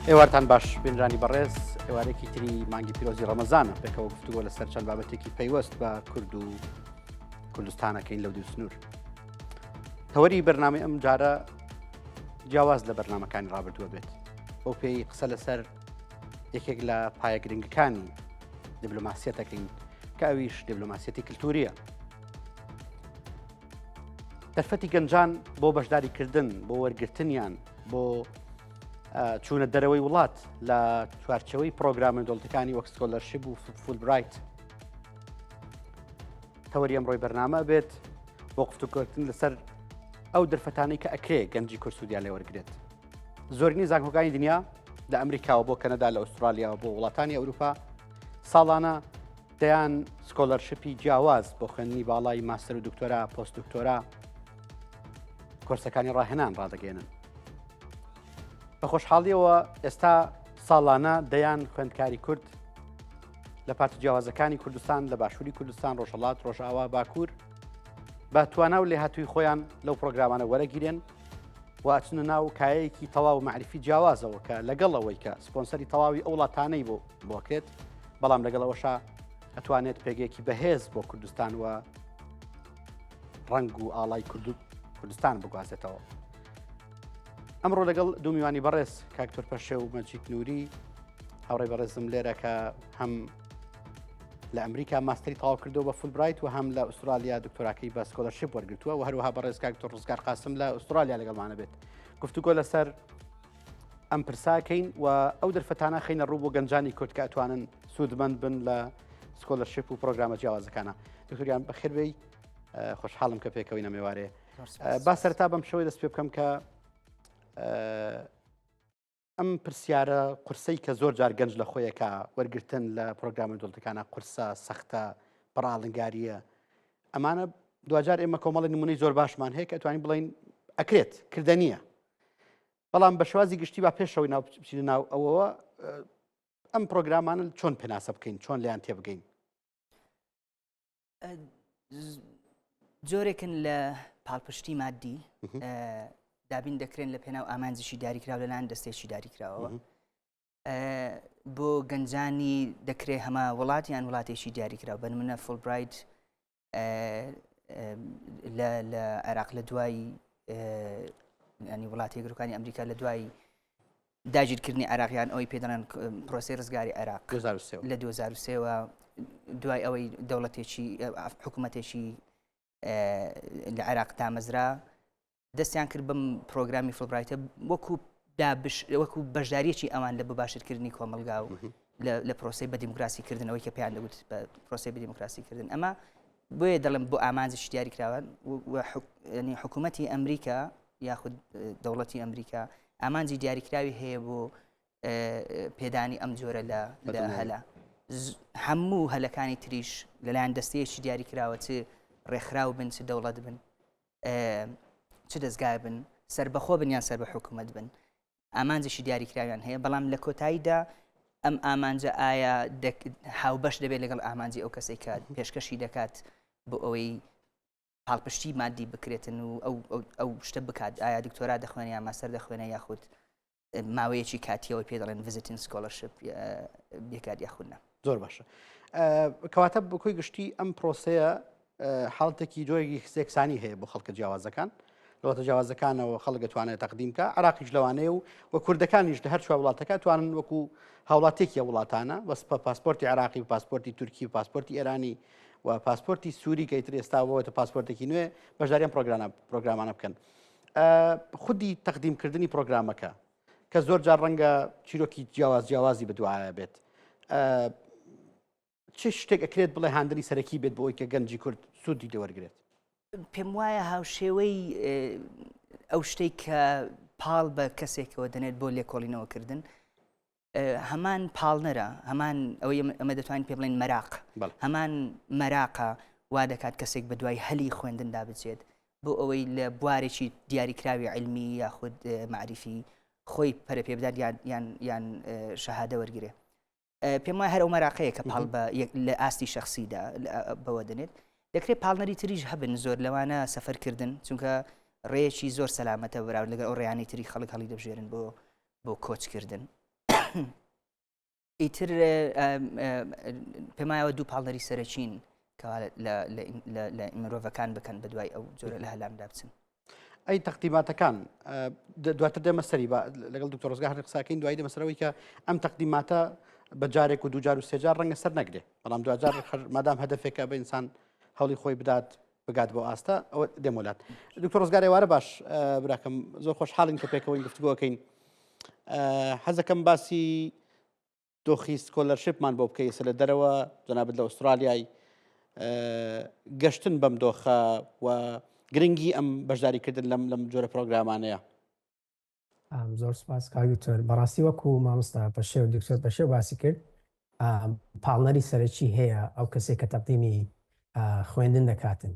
ئێوارتان باش بێنرانی بەڕێز ئێوارێکی تری مانگی پیرۆزی ڕەمەزانە پێکەوە گفتوگۆ لەسەر چەند بابەتێکی پەیوەست بە کورد و کوردستانەکەین لەو دوو سنوور. تەوەری بەرنامەی ئەم جارە جیاواز لە بەرنامەکانی ڕابردووە بێت. ئەو پێی قسە لەسەر یەکێک لە پایە گرنگەکانی دیبلۆماسیەتەکەین کە ئەویش دیبلۆماسیەتی کلتوریە. دەرفەتی گەنجان بۆ بەشداریکردن بۆ وەرگرتنیان بۆ چوونە دەرەوەی وڵات لە چوارچەوەی پرۆگرامە دۆڵتەکانی وەک سکۆلەرشیپ و فولبرایت. تەوەری ئەمڕۆی بەرنامە بێت بۆ قوفتوگۆکردن لەسەر ئەو دەرفەتانەی کە ئەکرێ گەنجی کورد سوودیا لێ وەرگرێت. زۆرینەی زانکۆکانی دنیا لە ئەمریکاوە بۆ کەنەدا لە ئوسترالیاوە بۆ وڵاتانی ئەوروپا ساڵانە دەیان سکۆلەرشیپی جیاواز بۆ خوێندنی باڵای ماستەر و دکتۆرا پۆست دکتۆرا کۆرسەکانی ڕاهێنان ڕادەگەێنن. بە خۆشحاڵیەوە ئێستا ساڵانە دەیان خوێندکاری کورد لە پارتە جیاوازەکانی کوردستان لە باشووری کوردستان ڕۆژهەڵات ڕۆژئاوا باکوور بە توانە و لێهاتووی خۆیان لەو پرۆگرامانە وەرەگیرێن و ئاچنە ناو کایەیەکی تەواو معرفی جیاوازەوە کە لەگەڵ ئەوەی کە سپۆنسەری تەواوی ئەو وڵاتانەی بۆکرێت بەڵام لەگەڵەوەشا ئەتوانێت پێگەیەکی بەهێز بۆ کوردستان و ڕنگ و ئاڵای کوردستان بگوازێتەوە. ئەمڕۆ لەگەڵ دوو میوانی بەڕێز کاکتۆر پەشێ و مەجید نووری هاوڕێی بەڕێزم لێرە کە هەم لە ئەمریکا ماستەری تەواو کردەوە بە فولبرایت و هەم لە ئوسترالیا دکتۆراکەی بە سکۆلەرشیپ وەرگرتووە و هەروەها بەڕێز کاکتۆر ڕزگار قاسم لە ئوسترالیا لەگەڵمانە بێت. گفتوگۆ لەسەر ئەم پرساکەین و ئەو دەرفەتانە خینە ڕوو بۆ گەنجانی کورد کە ئەتوانن سوودمەند بن لە سکۆلەرشیپ و پرۆگرامە جیاوازەکانە. دکتۆریان بەخێربێی خۆشحاڵم کە پێکەوەینە مێوارێ. با سەرتا بەم شەوەی دەست پێ بکەم کە ئەم پرسیارە قورسەی کە زۆر جار گەنج لە خۆیەکە وەرگرتن لە پرۆگرامە دۆڵتەکانە قورسە سەختە بەڕاڵنگاریە ئەمانە دوجار ئێمە کۆمەڵی نمونەی زۆر باشمان هەیە کە ئەتوانین بڵین ئەکرێت کردنیە بەڵام بە شێوازی گشتی با پێشەوەی ناو ئەوەوە ئەم پرۆگرامانە چۆن پێناسە بکەین چۆن لیان تێبگەین. جۆرێکن لە پاڵپشتی مادی دابین دەکرێن لە پێناو ئامانجیشی دیاریکراوە لەلایەن دەستێکی دیاریکراوەوە بۆ گەنجانی دەکرێت هەمە وڵاتیان وڵاتێکی دیاریکراوە بە نمونە فولبرایت لە عێراق لە دوای ینی وڵاتی یەکگرتووەکانی ئەمریکا لە دوای داگیرکردنی عێراقیان ئەوەی پێدەڵێن پرۆسەی ڕزگاری عێراق لە 2023 دوای ئەوەی دەوڵەتێکی حکوومەتێکی لە عێراق دامەزرا دەستیان کرد بەم پرۆگرامی فولبرایتە وەکو بەشداریەکی ئەوان لە بەباشترکردنی کۆمەلگا و لە پرۆسی بە دیموکراسیکردن ئەوەی کە پێیان دەگوت بە پرۆسی بە دیموکراسیکردن ئەمە بۆیە دەڵم بۆ ئامانجیش دیاریکراوە ینی حکوومەتی ئەمریکا یاخود دەوڵەتی ئەمریکا ئامانجی دیاریکراوی هەیە بۆ پێدانی ئەم جۆرە لە هەلا هەموو هەلەکانی تریش لەلایەن دەستەیەکی دیاریکراوە چ ڕێکخراو بن چ دەوڵەت بن چ دەستگای بن سربەخۆ بن یان سەر بە حکوومەت بن ئامانجێکی دیاریکراویان هەیە بەڵام لە کۆتاییدا ئەم ئامانجە ئایا هاوبەش دەبێت لەگەڵ ئامانجی ئەو کەسێک کە پێشکەشی دەکات بۆ ئەوەی پاڵپشتی مادی بکرێتن و ئەو شتە بکات ئایا دکتۆرا دەخوێنێ یا ماستەر دەخوێنێ یاخود ماوەیەکی کاتیەوەی پێ دەڵێن ڤیزیتینگ سکۆلەرشیپ بێکات یاخودنا. زۆر باشە کەواتە بکۆی گشتی ئەم پرۆسەیە حاڵەتێکی جۆیەکی سێکسانی هەیە بۆ خەڵکە جیاوازەکان لەوەتە جیاوازەکانەوە خەڵک دەتوانێت تەقدیمکە عراقیش لەوانەیە و کوردەکانیش لە هەر چوار وڵاتەکە توانن وەکو هاوڵاتێکی وڵاتانە وەسپە پاسپۆرتی عراقی و پاسپۆرتی تورکی و پاسپۆرتی ئێرانی و پاسپۆرتی سووری کە ئیتر ئێستاەوەتە پاسپۆرتێکی نوێ بەشداریان پرۆگرامانە بکەن. خودی تەقدیمکردنی پرۆگرامەکە کە زۆر جار ڕەنگە چیرۆکی جیاوازی بەدوایە بێت چ شتێک ئەکرێت بڵێ هاندنی سەرەکی بێت بۆی کە گەنجی کورد سوودی لێوەرگرێت. پێم وایە هاوشێوەی ئەو شتێک کە پاڵ بە کەسێکەوە دەنێت بۆ لێکۆڵینەوەکردن هەمان پاڵنەرە هەمان ئەوەی ئەمە دەتوانین پێ بڵێن مەراق هەمان مەراقە وا دەکات کەسێک بە دوای هەلی خوێندندا بچێت بۆ ئەوەی لە بوارێکی دیاریکراوی علمی یاخود معریفی خۆی پەرە پێ بدات یان شەهادە وەرگێ. پێم وایە هەر ئەو مەراقەیە کە پاڵ لە ئاستی شەخصیدا بەوە دەنێت دەکرێت پاڵنەری تریش هەبن زۆر لەوانە سەفەرکردن چونکە ڕێیەکی زۆر سەلامەتە بەراورد لەگەڵ ئەو ڕێیانەی تری خەڵک هەڵی دەبژێرن بۆ کۆچکردن ئیتر پێمایەوە دوو پاڵنەری سەرچین کەوا لە مرۆڤەکان بکەن بە دوای ئەو جۆرە لە هەلامدا بچن. ئەی تەقدیماتەکان دواتر دێمە سەری لەگەڵ دکتۆر ڕزگار قساکەین دوای دەمەسەرەوەی کە ئەم تەقدیماتە بە جارێک و دووجار و سێجار ڕەنگە سەر نەگرێ، بەڵام دوجار مادام هەدەفێکە بە ئینسان هەوڵی خۆی بگات بۆ ئاستا ئەوە دێمەولات. دکتۆر ڕزگار ێوارە باش براکەم زۆر خۆشحاڵین کە پێکەوەی گفتگۆکەین. حەزەکەم باسی دۆخی سکۆلەرشیپمان بۆ بکەی سە لە دەرەوە جەنابەت لە ئوسترالیای گەشتن بەم دۆخە و گرنگی ئەم بەشداریکردن لەم جۆرە پرۆگرامانەیە. زۆر سپاس کاگوتۆر بەڕاستی وەکو مامۆستا بەشێ و دکتۆر بەشێ باسی کرد پاڵنەری سەرەکی هەیە ئەو کەسێک کە تەقدیمی خوێندن دەکاتن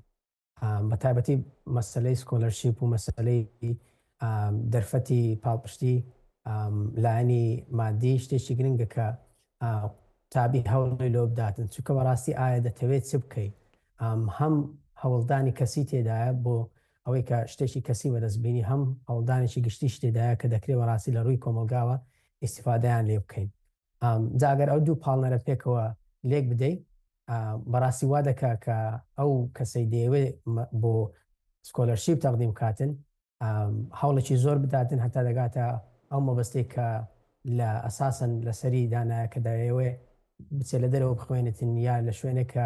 بە تایبەتی مەسەلەی سکۆلەرشیپ و مەسەلەی دەرفەتی پاڵپشتی لایەنی مادی شتێکی گرنگە کە تابی هەوڵی لۆ بداتن چونکە بەڕاستی ئایا دەتەوێت چ بکەیت هەم هەوڵدانی کەسی تێدایە بۆ ئەوەی کە شتێکی کەسی بەدەستبینی هەم هەوڵدانێکی گشتی شتێدایە کە دەکرێت بەڕاستی لە ڕووی کۆمەلگاوە ئیسیفادەیان لێ بکەین. جاگەر ئەو دوو پاڵنەرە پێکەوە لێک بدەیت بەڕاستی وا دەکا کە ئەو کەسەی دەیەوێت بۆ سکۆلەرشیپ تەقدیم کاتن هەوڵێکی زۆر بداتن هەتا دەگاتە ئەو مەبەستەی کە لە ئەساسن لەسەری دانایە کە دەیەوێ بچێ لە دەرەوە بخوێنێتن یا لە شوێنێک کە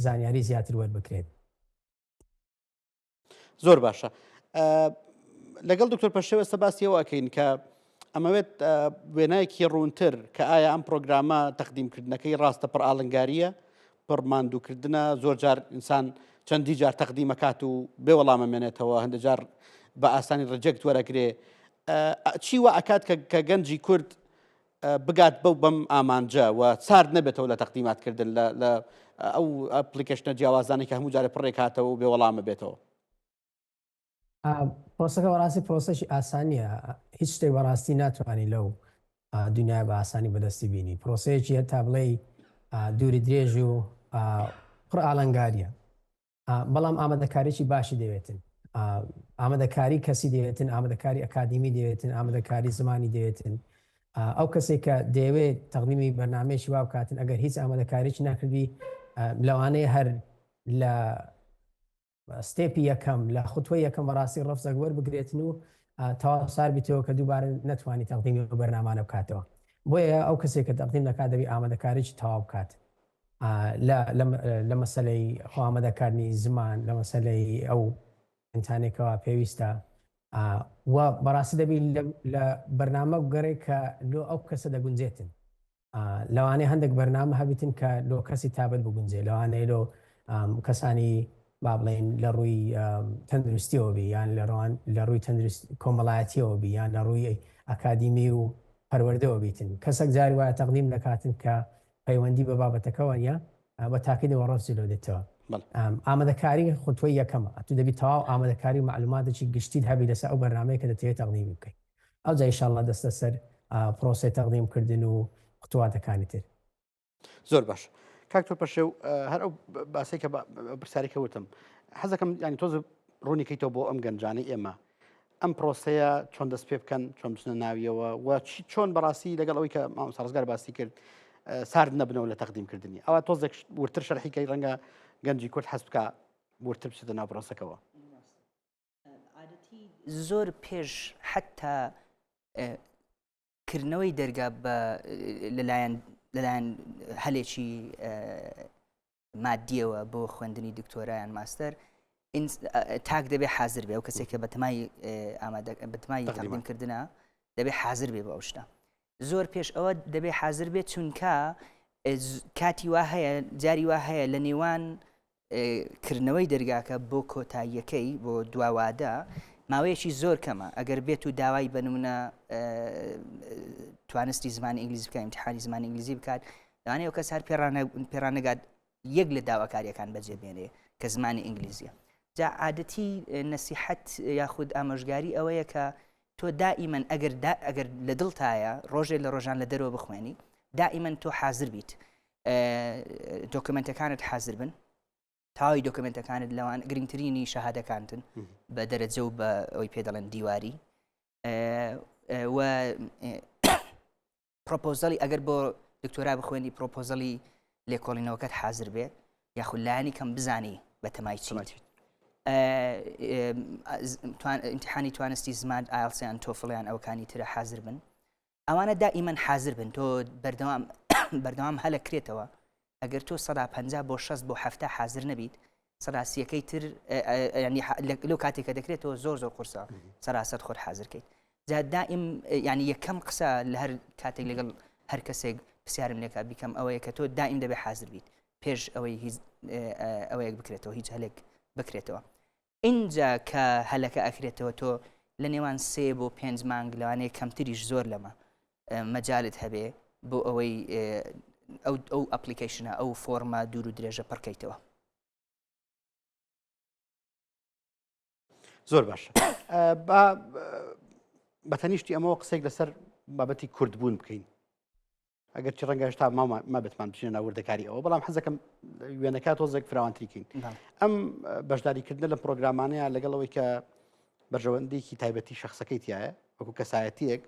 زانیاری زیاتر وەربکرێت. زۆر باشە. لەگەڵ دکتۆر پەشێوە ئێستا باسیەوەکەین کە ئەمەوێت وێنایەکی ڕوونتر کە ئایا ئەم پرۆگرامە تەقدیمکردنەکەی ڕاستە پڕ ئاڵنگاریە پڕ ماندووکردنە زۆر جار ئینسان چەندی جار تەقدیمەکات و بێ وەڵامە مێنێتەوە هەندە جار بە ئاسانی ڕجێکت وەرەگرێ چی وە ئەکات کە گەنجی کورد بگات بەم ئامانجە و سارد نەبێتەوە لە تەقدیماتکردن لە ئەو ئەپلیکیشنە جیاوازانی کە هەموو جارێ پڕێک هاتەوە و بێ وەڵامە بێتەوە. پرۆسەکە بەڕاستی پرۆسەشی ئاسانیە هیچ شتێک بەڕاستی ناتوانانی لەو دنیای بە ئاسانی بەدەستی بینی پرۆسەیەکی هەتا بڵێ دووری درێژ و پڕ ئاڵنگاریە بەڵام ئامادەکاریی باشی دەوێتن ئامادەکاری کەسی دەوێتن ئامادەکاری ئەکادیمی دەوێتن ئامادەکاری زمانی دەوێتن ئەو کەسێک کە دەیەوێت تەقدیمی بەرنامەیەکی وا بکاتن ئەگەر هیچ ئامادەکاریی ناکردی لەوانەیە هەر لە ستێپی یەکەم لە خوتوە یەکەم بەڕاستی ڕەفزەک وەربگرێتن و تەواو سار بیتەوە کە دووبارە نەتوانی تەقدیمی بەرنامانە بکاتەوە بۆیە ئەو کەسێک کە تەقدیم دەکات دەبی ئامادەکاریی تەواو بکات لە مەسەلەی ئامادەکردنی زمان لە مەسەلەی ئەو ئینتانێکەوە پێویستە و بەڕاستی دەبی لە بەرنامە بگەڕێ کە لۆ ئەو کەسە دەگونجێتن لەوانەیە هەندێک بەرنامە هەبیتن کە لۆ کەسی تابەت بگونجێ لەوانەیە لۆ کەسانی با بڵێن لە ڕووی تەندروستیەوە بی یان لە ڕووی کۆمەڵایەتیەوە بی یان لە ڕووی ئەکادیمی و پەروەردەوە بیتن کەسێک جاری وایە تەقدیم دەکاتن کە پەیوەندی بە بابەتەکەەوە نیە بە تاقیدەوە ڕۆستی لۆ دێتەوە ئامادەکاری خوتوەی یەکەمە تو دەبی تەواو ئامادەکاری و معلوماتێکی گشتیت هەبی لەسەر ئەو بەرنامەیە کە دەتەوێت تەقدیمی بکەیت ئەو جا ئینشاءڵڵا دەستە سەر پرۆسەی تەقدیمکردن و خوتواتەکانی تر. زۆر باش. کاکتۆر پەشێو هەر ئەو باسی کە پرسیاری کەوتم حەزەکەم ینی تۆز ڕوونیکەیتەوە بۆ ئەم گەنجانەی ئێمە ئەم پرۆسەیە چۆن دەست پێ بکەن چۆن بچنە ناویەوە و چۆن بەڕاستی لەگەڵ ئەوەی کە مامۆستا ڕزگار باسی کرد سارد نەبنەوە لە تەقدیمکردنی ئەوە تۆزێک ورتر شەرحیکەی ڕەنگە گەنجی کورد حەز بکە ورتر بچێتە ناو پرۆسەکەەوە. زۆر پێش حتا کردنەوەی دەرگا بە لەلایەن هەلێکی مادیەوە بۆ خوێندنی دکتۆرایان ماستەر تاک دەبێ حاضر بێ ئەو کەسێک کە بەتمای تەقدیمکردنە دەبێ حاضر بێ بە ئەو شتە زۆر پێش ئەوە دەبێ حاضر بێت چونکە کاتی وا هەیە جاری وا هەیە لە نێوان کردنەوەی دەرگاکە بۆ کۆتاییەکەی بۆ دواوادە ماوەیەکی زۆر کەمە ئەگەر بێت و داوای بنمونە توانستی زمانی ئینگلیزی بکە ئیمتیحانی زمانی ئینگلیزی بکات لەوانەیە ئەو کەس هەر پێڕانەگات یەک لە داواکاریەکان بەجێبێنێ کە زمانی ئینگلیزیە جا عادەتی نەسیحەت یاخود ئامۆژگاری ئەوەیە کە تۆ دائیمەن ئەگەر لە دڵتایە ڕۆژێک لە ڕۆژان لە دەرەوە بخوێنی دائیمەن تۆ حاضر بیت دۆکمنتەکانت حاضر بن تاوای دۆکمنتەکانت لەوان گرنگترینی شەهادەکانتن بە دەرەجە و بە ئەوی پێ دەڵێن دیواری و پرۆپۆزەلی ئەگەر بۆ دکتۆرا بخوێنی پرۆپۆزەلی لێکۆڵینەوەکەت حاضر بێت یاخود لایانی کەم بزانی بە تەمای چیت امتحانی توانستی زمان ئایلسیان تۆفڵیان ئەوکانی ترە حاضر بن ئەوانە دائیمەن حاضر بن تۆ بەردەوام هەلەکرێتەوە ئەگەر تۆ 150 بۆ 60 بۆ 70 حاضر نەبیت سەراسیەکەی تر لەو کاتێکە دەکرێتەوە زۆر قورسە سەراست خۆت حاضرکەیت جا دائیم ینی یەکەم قسە لە هەر کاتێک لەگەڵ هەر کەسێک پرسیارم لێکا بیکەم ئەوەیە کە تۆ دائیم دەبێ حاضر بیت پێش ئەوەی ئەوەیەک بکرێتەوە هیچ هەلێک بکرێتەوە اینجا کە هەلەکە ئەکرێتەوە تۆ لە نێوان 3 بۆ 5 مانگ لەوانەیە کەمتریش زۆر لەمە مەجالت هەبێ بۆ ئەوەی ئەو ئەپلیکیشنە ئەو فۆرمە دوور و درێژە پڕکەیتەوە. زۆر باشە. بە تەنیشتی ئەمەوە قسێک لەسەر بابەتی کوردبوون بکەین. ئەگەر چی ڕەنگە هێشتا ما بتمان بچینە ناوردەکاری ئەوە بەڵام حەزەکەم وێنەکە تۆزێک فراوانتریکەین. ئەم بەشداریکردن لە پرۆگرامانەیە لەگەڵەوەی کە بەرژەوەندێکی تایبەتی شخصەکەی تایە وەکو کەسایەتیەک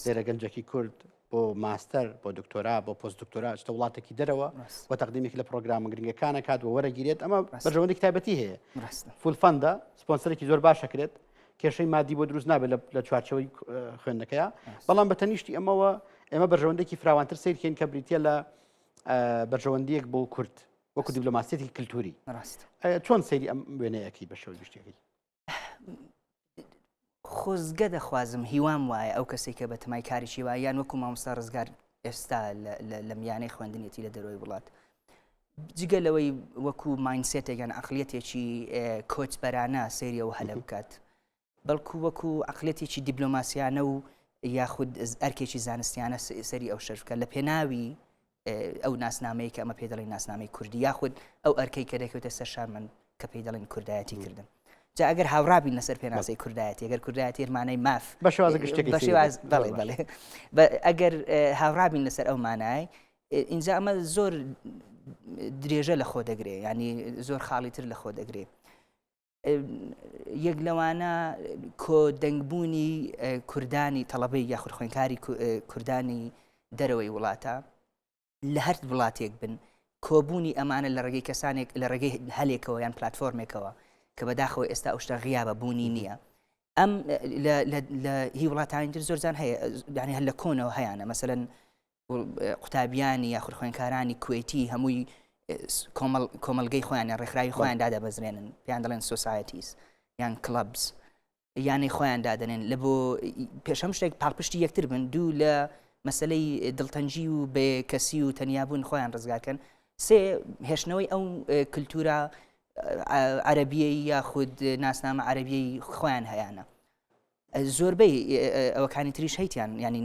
لێرە گەنجێکی کورد بۆ ماستەر بۆ دکتۆرا بۆ پۆست دکتۆرا چتە وڵاتێکی دەرەوە و تەقدیمێکی لە پرۆگرامە گرنگەکانە کات و وەرەگیرێت ئەمە بەرژەوەندێکی تایبەتی هەیە فولفەندە سپۆنسەرێکی زۆر باشەکرێت کێشەی مادی بۆ دروست نابێت لە چوارچەوەی خوێندنەکەیە بەڵام بە تەنیشتی ئێمە بەرژەوەندێکی فراوانتر سیرکەین کە بریتە لە بەرژەوەندیەک بۆ کورد وەکو دیبلۆماسیەتی کللتوری چۆن سەیری ئەم وێنەیەکی بە شێوەی گشتیەکەی خۆزگە دەخوازم هیوام وایە ئەو کەسێک کە بە تەمای کاریشی وایە یان وەکو مامۆستا ڕزگار ئێستا لە میانەی خوێندنێتی لە دەرەوەی وڵات جگە لەوەی وەکو ماینسێتێک یان عەقلیەتێکی کۆچبەرانە سەیریەوە هەلە بکات بەڵکو وەکو عەقلیەتێکی دیبلۆماسیانە و یاخود ئەرکێکی زانستیانە سەری ئەو شەر بکات لە پێناوی ئەو ناسنامەیە کە ئەمە پێ دەڵێن ناسنامەی کوردی یاخود ئەو ئەرکەی کە دەکەوێتە سەر شارمەند کە پێی دەڵێن کوردایەتی کردن جا ئەگەر هاوڕابین لەسەر پێناسەی کوردایەتی ئەگەر کوردایەتی هێرمانەی ماف بە شێوازە گشتێکی بەڵێ ئەگەر هاوڕابین لەسەر ئەو مانای ئینجا ئەمە زۆر درێژە لە خۆ دەگرێ ینی زۆر خاڵی تر لە خۆ دەگرێ یەک لەوانە کۆدەنگبوونی کوردانی تەڵەبەی یاخود خوێندکاری کوردانی دەرەوەی وڵاتە لە هەر وڵاتێک بن کۆبوونی ئەمانە لە ڕێگەی کەسانێک لە ڕێگەی هەلێکەوە یان پلتفۆرمێکەوە کە بەداخەوە ئێستا ئەو شتە غیابە بوونی نییە ئەم لە هی وڵاتانیتر زۆرجان هەیە یعنی هەر لە کۆنەوە هەیەە مەسەرەن قوتابیانی یاخود خوێندکارانی کوێتی هەمووی کۆمەلگەی خۆیان یان ڕێکخراوی خۆیان دادەبەزرێنن پێیان دەڵێن سۆسایەتیز یان کلەبز یانی خۆیان دادەنێن لە بۆ پێشەم شتێک پاڵپشتی یەکتر بن دوو لە مەسلەی دڵتەنجی و بێکەسی و تەنیابوون خۆیان ڕزگارکەن سێ هێشتنەوەی ئەو کللتورە عەرەبیەی یاخود ناسنامە عەرەبیەی خۆیان هەیەە زۆربەی ئەوەکانی تریش هەیتیان ینی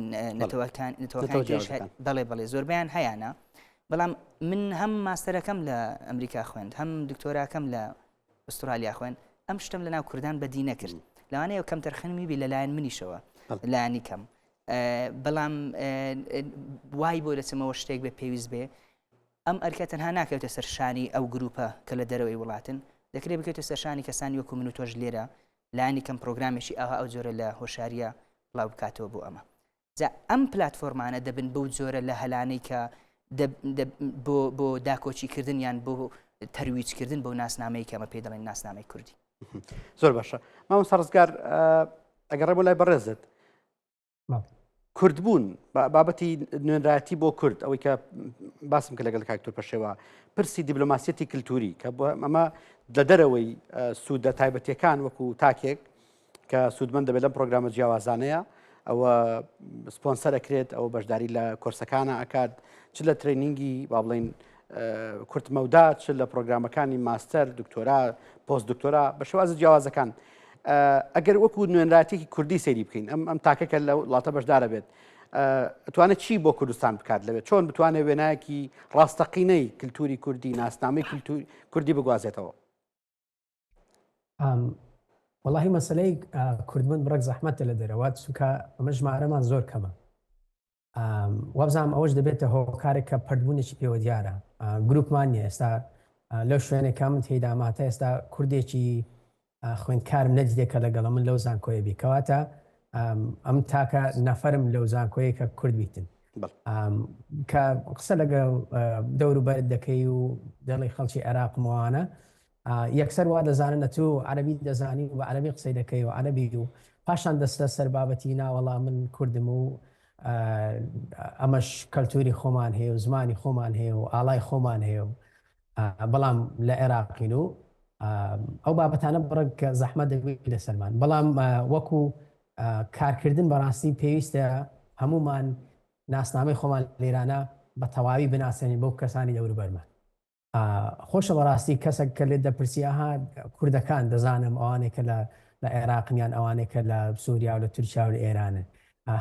بەڵێ زۆربیان هەیەە بەڵام من هەم ماستەرەکەم لە ئەمریکا خوێند هەم دکتۆراکەم لە ئوسترالیا خوێن ئەم شتم لە ناو کوردان بەدی نەکرد لەوانەیە کەم تەرخەنمی بی لەلایەن منیشەوە لایانی کەم بەڵام وای بۆ دەچمەوە شتێک بێ پێویست بێ ئەم ئەرکە تەنها ناکەوێتە سەرشانی ئەو گروپە کە لە دەرەوەی وڵاتن دەکرێت بکەوێتە سەرشانی کەسانی وەکو من و تۆش لێرە لایانی کەم پرۆگرامێکی ئاها ئەو جۆرە لە هۆشاریە بڵاو بکاتەوە بۆ ئەمە جا ئەم پلتفۆرمانە دەبن بەو جۆرە لە هەلانەی کە بۆ داکۆچیکردن یان بۆ تەرویجکردن بۆ ناسنامەی کە ئەمە پێ دەڵێن ناسنامەی کوردی زۆر باشە مامۆستا ڕزگار ئەگەڕێ بۆ لای بەڕێزت کوردبوون بابەتی نوێنرایەتی بۆ کورد ئەوەی کە باسم کە لەگەڵ کاکتۆر پەشێوە پرسی دیبلۆماسیەتی کللتوری کە ئەمە لە دەرەوەی سوودە تایبەتیەکان وەکو تاکێک کە سوودمەند دەبێت لەم پرۆگرامە جیاوازانەیە ئەوە سپۆنسەر ئەکرێت ئەوە بەشداری لە کۆرسەکانە ئەکات چ لە ترینینگی با بڵێن کورتمەودا چ لە پرۆگرامەکانی ماستەر دکتۆرا پۆست دکتۆرا بە شێوازە جیاوازەکان ئەگەر وەکو نوێنراتێکی کوردی سەیری بکەین ئەم تاکەکە لە وڵاتە بەشدارە بێت ئەتوانێت چی بۆ کوردستان بکات لەوێت چۆن بتوانێت وێنایەکی ڕاستەقینەی کللتوری کوردی ناسنامەی کوردی بگوازێتەوە وەڵاهی مەسەلەی کوردبوون بڕێک زەحمەتە لە دەرەوەات چونکە ئەمە ژمارەمان زۆر کەمە وابزانام ئەوەش دەبێتە هۆکارێک کە پردبوونێکی پێوە دیارە گروپمان نیە ئێستا لەو شوێنێکا من تێداماتە ئێستا کوردێکی خوێندکارم نەدیدێکە لەگەڵە من لەو زانکۆیە بی کەواتە ئەم تاکە نەفەرم لەو زانکۆیە کە کورد بیتن کە قسە لەگە دەوروبەر دەکەی و دەڵی خەڵکی عێراق وانە یەکسەر وا دەزانن نە تۆ عەرەبی دەزانی و بە عەرەبی قسەی دەکەی و عەرەبی و پاشان دەستە سەر بابەتی ناوەڵا من کوردم و ئەمەش کەلتوری خۆمان هەیە و زمانی خۆمان هەیە و ئاڵای خۆمان هەیە و بەڵام لە عێراقین و ئەو بابەتانە بڕک زەحمەت دەگوێت لەسەرمان بەڵام وەکو کارکردن بەڕاستی پێویستە هەمومان ناسنامەی خۆمان لێرانە بە تەواوی بناسێنین بەو کەسانی دەوروبەرمان خۆشە بەڕاستی کەسێک کە لێت دەپرسیها کوردەکان دەزانم ئەوانێک کە لە عێراقیان ئەوانێک کە لە سووریا و لە تورکیا و لە ئێرانن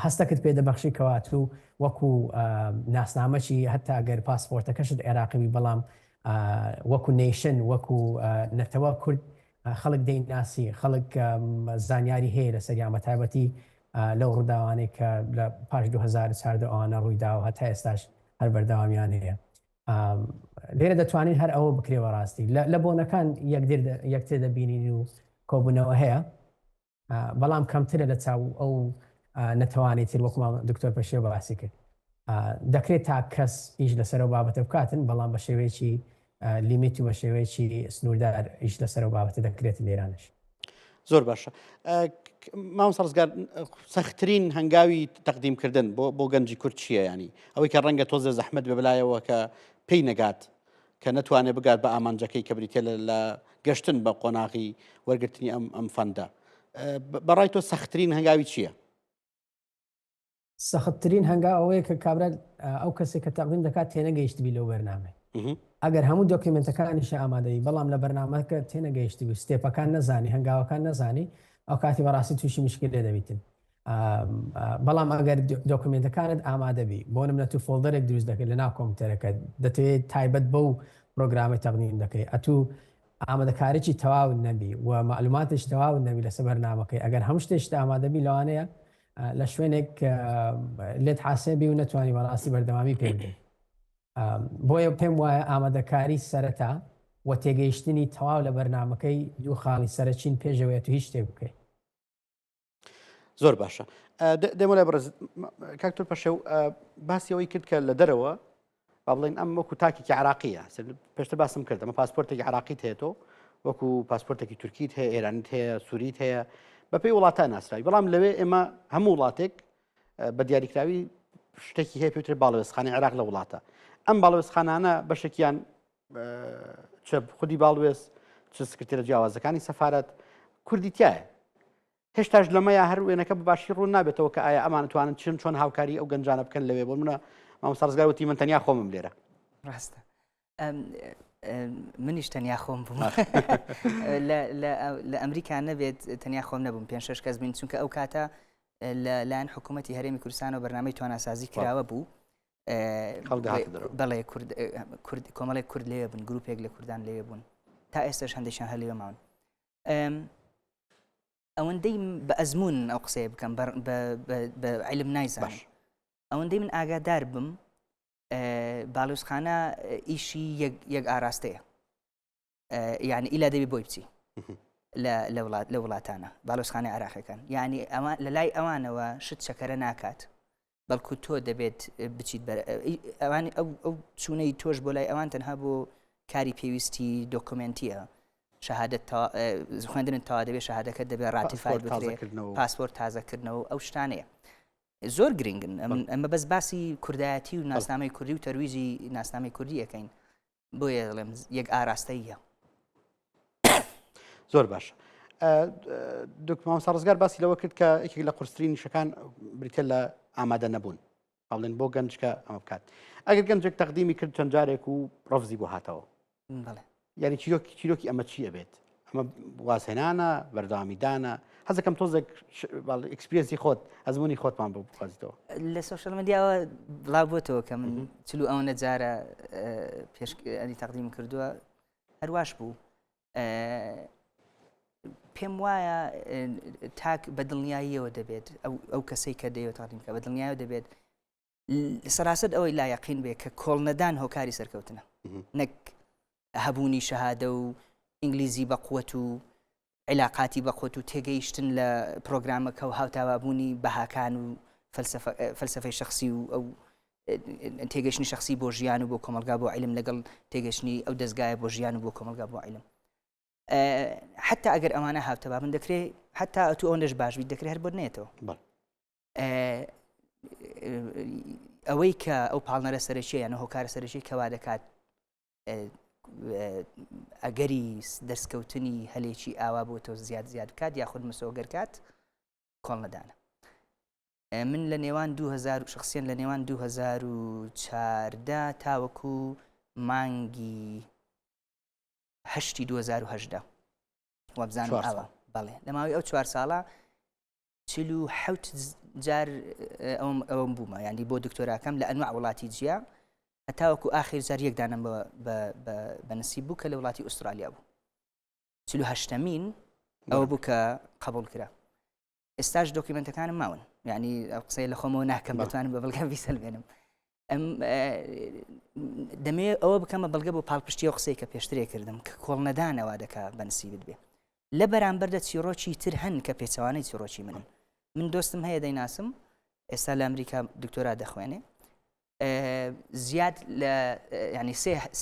هەستەکەت پێ دەبەخشی کەوات و وەکو ناسنامەکی هەتا ئەگەر پاسپۆرتەکەشت عێراقی بەڵام وەکو نیشن وەکو نەتەوە کورد خەڵک دەیناسی خەڵک زانیاری هەیە لە سەریامە تایبەتی لەو ڕووداوانەی کە لە پاش 2014 ئەوانە ڕوویدا و هەتا ئێستاش هەر بەردەوامیان هەیە لێرە دەتوانین هەر ئەوە بکرێەوە ڕاستی لە بۆنەکان یەکتر دەبینین و کۆبوونەوە هەیە بەڵام کەمترە لە چاو ئەو نەتەوانێت تر وەکومان دکتۆر پەشێو باسی کرد دەکرێت تا کەس ئیش لەسەرەوە بابەتە بکاتن بەڵام بە شێوەیەکی لیمیت و بە شێوەیەکی سنووردار ئیش لەسەرەوە بابەتە دەکرێت لێرانش زۆر باشە مامۆستا ڕزگار سەختترین هەنگاوی تەقدیمکردن بۆ گەنجی کورد چییە ینی ئەوەی کە ڕەنگە تۆزە زەحمەت بەبلایەوە کە پێی نەگات کە نەتوانێت بگات بە ئامانجەکەی کە بریتە لە گەشتن بە قۆناغی وەرگرتنی ئەم فەندە بەڕای تۆ سەختترین هەنگاوی چییە؟ سەختترین هەنگاو ئەوەیە کە کابرا ئەو کەسێک کە تەقدیم دەکات تێنەگەیشتبی لەو بەرنامە ئەگەر هەموو دۆکیمنتەکانیش ئامادەی بەڵام لە بەرنامەکە تێنەگەیشتبی ستێپەکان نەزانی هەنگاوەکان نەزانی ئەو کاتی بەڕاستی تووشی مشکل لێ دەبیتن بەڵام ئەگەر دۆکیمنتەکانت ئامادەبی بۆ نمونە تو فۆڵدەرێک دروست دەکەیت لە ناو کۆمپیوتەرەکە دەتەوێت تایبەت بەو پرۆگرامی تەقدیم دەکەیت ئەتوو ئامادەکاریی تەواو نەبی و معلوماتش تەواو نەبی لەسەر بەرنامەکەی ئەگەر هەموو شتێک ئامادەبی لەوانەیە لە شوێنێک لێت حاسێبی و نەتوانی بەڕاستی بەردەوامی پێ بدەیت بۆیە پێم وایە ئامادەکاری سەرەتا و تێگەیشتنی تەواو لە بەرنامەکەی دوو خاڵی سەرچین پێشەوەیە تو هیچ شتێک بکەیت زۆر باشە دەمە لای بەڕێز کاکتۆر پەشێو باسی ئەوەی کرد کە لە دەرەوە با بڵێن ئەم وەکو تاکێکی عراقیە پێشتر باسم کرد ئەمە پاسپۆرتێکی عراقیت هەیە تۆ وەکو پاسپۆرتێکی تورکیت هەیە ئێرانیت هەیە سووریت هەیە بەپێی وڵاتان ناسراوی بەڵام لەوێ ئێمە هەموو وڵاتێک بە دیاریکراوی شتێکی هەیە پێوتر باڵوێزخانەی عێراق لە وڵاتە ئەم باڵوێزخانانە بەشێکیان چ خودی باڵوێز چ سکرتێرە جیاوازەکانی سەفارەت کوردی تایە هێشتاش لەمەیە هەر وێنەکە بەباشی ڕوون نابێتەوە کە ئایا ئەمان توانن چۆن هاوکاری ئەو گەنجانە بکەن لەوێ بۆ منە مامۆستا ڕزگار وتی من تەنیا خۆمم لێرە ڕاستە منیش تەنیا خۆم بووم لە ئەمریکا نەبێت تەنیا خۆم نەبووم 5-6 کەس بین چونکە ئەو کاتە لایەن حکوومەتی هەرێمی کوردستان و بەرنامەی تواناسازی کراوە بوو بەڵێ کۆمەڵێک کورد لێوە بوون گروپێک لە کوردان لێوە بوون تا ئێستاش هەندێکیان هەر لێوە ماون ئەوەندەی بە ئەزمون ئەو قسەیە بکەم بە عیلم نایزان ئەوەندەی من ئاگادار بم باڵوێزخانە ئیشی یەک ئاراستەیە یعنی ئیلا دەبێ بۆی بچی لە وڵاتانە باڵوێزخانەی عێراقیەکان یعنی لە لای ئەوانەوە شت شەکەرە ناکات بەڵکو تۆ دەبێت بچیت ئەوانی ئەو چوونەی تۆش بۆ لای ئەوان تەنها بۆ کاری پێویستی دۆکومنتیە شەهادەت خوێندنت تەوا دەبێت شەهادەکەت دەبێت ڕاتیفای بکرێت پاسپۆرت تازەکردنەوە ئەو شتانەیە زۆر گرنگن ئەمە بەس باسی کوردایەتی و ناسنامەی کوردی و تەرویجی ناسنامەی کوردی ئەەکەین بۆیە دەڵێم یەک ئاراستەیە زۆر باشە مامۆستا ڕزگار باسی لەوە کرد کە یەکێک لە قورسترین شەکان بریتە لە ئامادە نەبوون باڵێن بۆ گەنجکە ئەمە بکات ئەگەر گەنجێک تەقدیمی کرد چەند جارێک و ڕەفزی بۆ هاتەوە یعنی چیرۆکی ئەمە چییە بێت ئەمە وازهێنانە بەردەوامیدانە حەزەکەم تۆزێک ئەکسپریەنسی خۆت ئەزمموی خۆتمان بۆ بخوازیتەوە لە سۆشەل مدیاوە بڵاو بۆتەوە کە من چلو ئەو نەجارە پێشنی تەقدیم کردووە هەرواش بوو پێم وایە تاک بە دڵنیاییەوە دەبێت ئەو کەسەی کە دەیەوە تەقدیم کە بە دڵنیاییەوە دەبێت سەراسەت ئەوەی لا یەقین بێ کە کۆڵنەدان هۆکاری سەرکەوتنە نەک هەبوونی شەهادە و ئینگلیزی بە قووەت و علاقاتی بە خۆت و تێگەیشتن لە پرۆگرامەکە و هاوتاوابوونی بەهاکان و فەلسفەی شخصی و ئەو تێگەشتنی شخصی بۆ ژیان و بۆ کۆمەلگا بۆ عیلم لەگەڵ تێگەشتنی ئەو دەستگایە بۆ ژیان و بۆ کۆمەلگا بۆ عیلم حتا ئەگەر ئەمانە هاوتەبا من دەکرێت حتا ئەتو ئەوەندەش باش بیت دەکرێت هەر بۆ نێتەوە ئەوەی کە ئەو پاڵنەرە سەرەکیە یان هۆکارە سەرەکی کەوا دەکات ئەگەری دەستکەوتنی هەلێکی ئاوا بۆ تۆ زیاد کات یاخود مسۆگەر کات کۆڵ نەدانە من لە نێوان 2000 شخصیان لە نێوان 2014 تاوەکو مانگی هەشتی 2010 وابزانم ئاوە بەڵێ لە ماوەی ئەو 4 ساڵە 47 جار ئەوم بوومە یعنی بۆ دکتۆراکەم لە ئەنواع وڵاتی جیا هەتاوەکو ئاخر جار یەکدانم بە نسیب بوو کە لە وڵاتی ئوسترالیا بوو 48مین ئەوە بوو کە قبول کرا ئێستاش دۆکیمنتەکانم ماون یعنی ئەو قسەی لە خۆمەوە ناکەم بتوانم بە بەڵگە بیسەلمێنم دەمێ ئەوە بکەمە بەڵگە بۆ پاڵپشتی و قسەی کە پێشترێ کردم کە کۆڵ نەدانەوە دەکا بە نسیبت بێ لە بەرامبەردە چیرۆکی تر هەن کە پێچەوانەی چیرۆکی منن من دۆستم هەیە دەیناسم ئێستا لە ئەمریکا دکتۆرا دەخوێنێ زیاد لە ینی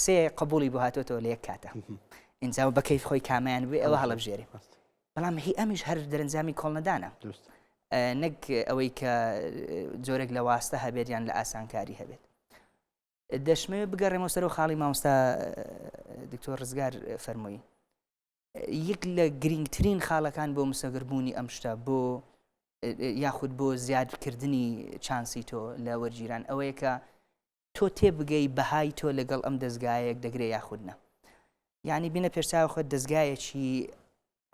سێ قبولی بۆ هاتوۆتەوە لە یەک کاتە ئینجا بە کەیف خۆی کامیان بێ ئەوە هەڵەبژێرێ بەڵام هی ئەمیش هەر دەرەنجامی کۆڵ نەدانە نەک ئەوەی کە جۆرێک لە واستە هەبێت یان لە ئاسانکاری هەبێت دەشمەوێت بگەڕێمەوە سەر و خاڵی مامۆستا دکتۆر ڕزگار فەرمووی یەک لە گرنگترین خاڵەکان بۆ مسەگربوونی ئەم شتە بۆ یاخود بۆ زیادکردنی چانسی تۆ لە وەرگیران ئەوەیە کە تۆ تێبگەی بەهای تۆ لەگەڵ ئەم دەستگایەک دەگرێت یاخودنە یعنی بینە پێشچاو خۆت دەستگایەکی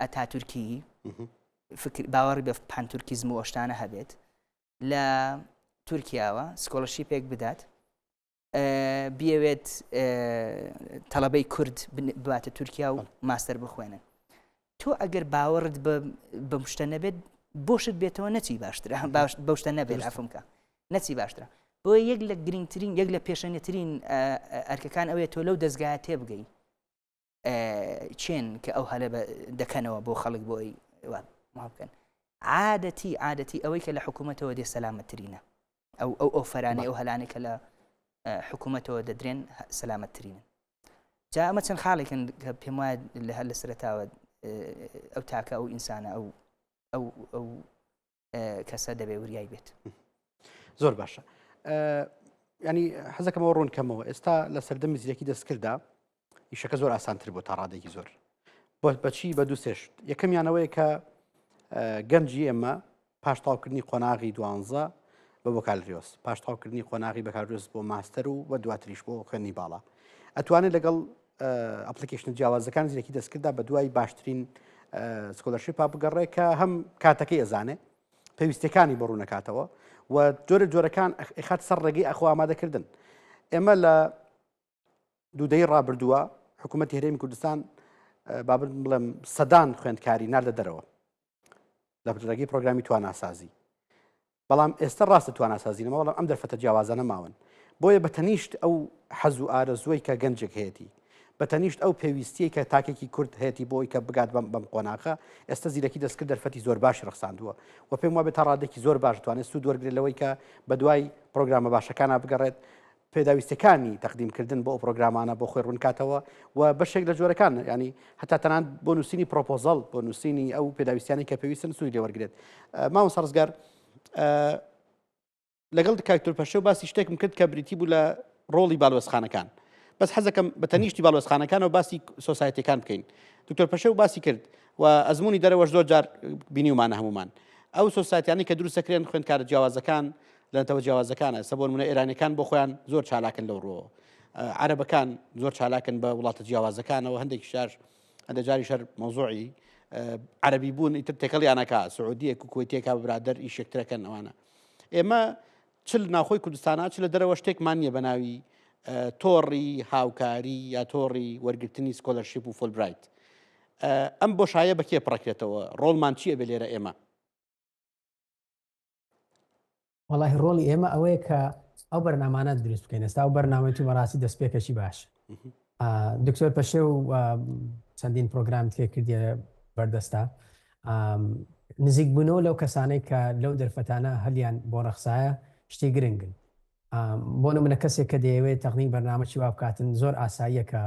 ئەتاتورکی باوەڕی بە پانتورکیزم و ئۆشتانە هەبێت لە تورکیاوە سکۆلەرشیپێک بدات بیەوێت تەڵەبەی کورد باتە تورکیا و ماستەر بخوێنن تۆ ئەگەر باوەڕت بە شتە نەبێت بۆشت بێتەوە نەچی باشترە بەو شتە نەبێت ئەفمکە نەچی باشترە بۆ یەک لە گرنگترین یەک لە پێشەنێترین ئەرکەکان ئەوێت تۆ لەو دەستگایە تێبگەی چێن کە ئەو هەلە دەکەنەوە بۆ خەڵک بۆی بکەن عادەتی ئەوەی کە لە حکوومەتەوە دێ سەلامەتترینە ئەو فەرانەی ئەو هەلانێک کە لە حکوومەتەوە دەدرێن سەلامەتترینن جا ئەمە چەند خاڵێکن کە پێم وایە لە هەر لە سەرەتاوە ئەو تاکە ئەو ئینسانە ئەو کەسە دەبێ وریای بێت زۆر باشە ینی حەزەکەمەوە ڕوون کەمەوە ئێستا لە سەردەمی زیرەکی دەستکردا ئیشەکە زۆر ئاسانتر بۆ تا ڕادێکی زۆر بەچی بە دوو سێشت یەکەمیانەوەیە کە گەنجی ئێمە پاش تاوکردنی قۆناغی 12 بە بۆکالریۆس پاش تاوکردنی قۆناغی بەکالریۆس بۆ ماستەر و بە دواتریش بۆ خوێنی باڵا ئەتوانێت لەگەڵ ئەپلیکیشنە جیاوازەکان زیرەکی دەستکردا بە دوای باشترین سکۆلەرشیپا بگەڕێ کە هەم کاتەکەی ئەزانێ پێویستەکانی بە ڕوونەکاتەوە و جۆرەکان ئەخات سەر ڕێگەی ئەخۆ ئامادەکردن ئێمە لە دوودەی ڕابردووە حکوومەتی هەرێمی کوردستان بابن بڵێم سەدان خوێندکاری ناردە دەرەوە لە ڕێگەی پرۆگرامی تواناسازی بەڵام ئێستا ڕاستە تواناسازینەوە بەڵام ئەم دەرفەتە جیاوازانە ماون بۆیە بەتەنیشت ئەو حەز و ئارەزوۆی کە گەنجێک هەیەی بەتەنیشت ئەو پێویستیە کە تاکێکی کورد هەیەی بۆی کە بگات بەم قۆناغە ئێستا زیرەکی دەستکرد دەرفەتی زۆر باشی ڕخساندووە و پێم وابێت تا ڕادێکی زۆر باش توانێت سوود وەرگێت لەوەی کە بە دوای پرۆگرامە باشەکانە بگەڕێت پێداویستەکانی تەقدیمکردن بۆ ئەو پرۆگرامانە بۆ خۆی ڕوونکاتەوە و بەشێک لە جۆرەکان ینی هەتا تەنان بۆ نووسینی پرۆپۆزەڵ بۆ نووسینی ئەو پێداویستیانی کە پێویستن سوودی لێ وەرگێت ماوە سەرزگار لەگەڵ کاکتۆر پەشێو باسی شتێکم کرد کە بریتی بوو لە ڕۆڵی باڵوێزخانەکان بەس حەزەکەم بە تەنیشتی باڵوێزخانەکانەوە باسی سۆسایەتیەکان بکەین دکتۆر پەشێو باسی کرد و ئەزمموی دەرەوەش زۆر جار بینیومانە هەمومان ئەو سۆسایەتیانی کە دروستەکرێن خوێندکارە جیاوازەکان لەنەوە جیاوازەکانە سەبۆ نمونە ئێرانیەکان بۆ خۆیان زۆر چالاکن لەو ڕۆ عەرەبەکان زۆر چالاکن بە وڵاتە جیاوازەکانەوە هەندێکی شار هەندێک جاری شەر مۆزوعی عەرەبی بوون ئیتر تێکەڵیانەکە سعودیەک و کوێتێکا برادەر ئیشێکترەکەن ئەوانە ئێمە چل ناخۆی کوردستانە چ لە دەرەوە شتێکمان نییە بە ناوی تۆڕی هاوکاری یا تۆڕی وەرگرتنی سکۆلەرشیپ و فولبرایت ئەم بۆشایە بە کێ پڕەکرێتەوە ڕۆڵمان چییە بە لێرە ئێمە وڵی ڕۆڵی ئێمە ئەوەیە کە ئەو بەرنامانە دروست بکەین ئێستا و بەرنامەی تو بەڕاستی دەستپێکەشی باش دکتۆر پەشێو چەندین پرۆگرام تێ کردیە بەردەستا نزیک بوونەوە لەو کەسانەی کە لەو دەرفەتانە هەلیان بۆ ڕەخسایە شتی گرنگن بۆ نمونە کەسێک کە دەیەوێت تەقنی بەرنامەی وا بکاتن زۆر ئاساییە کە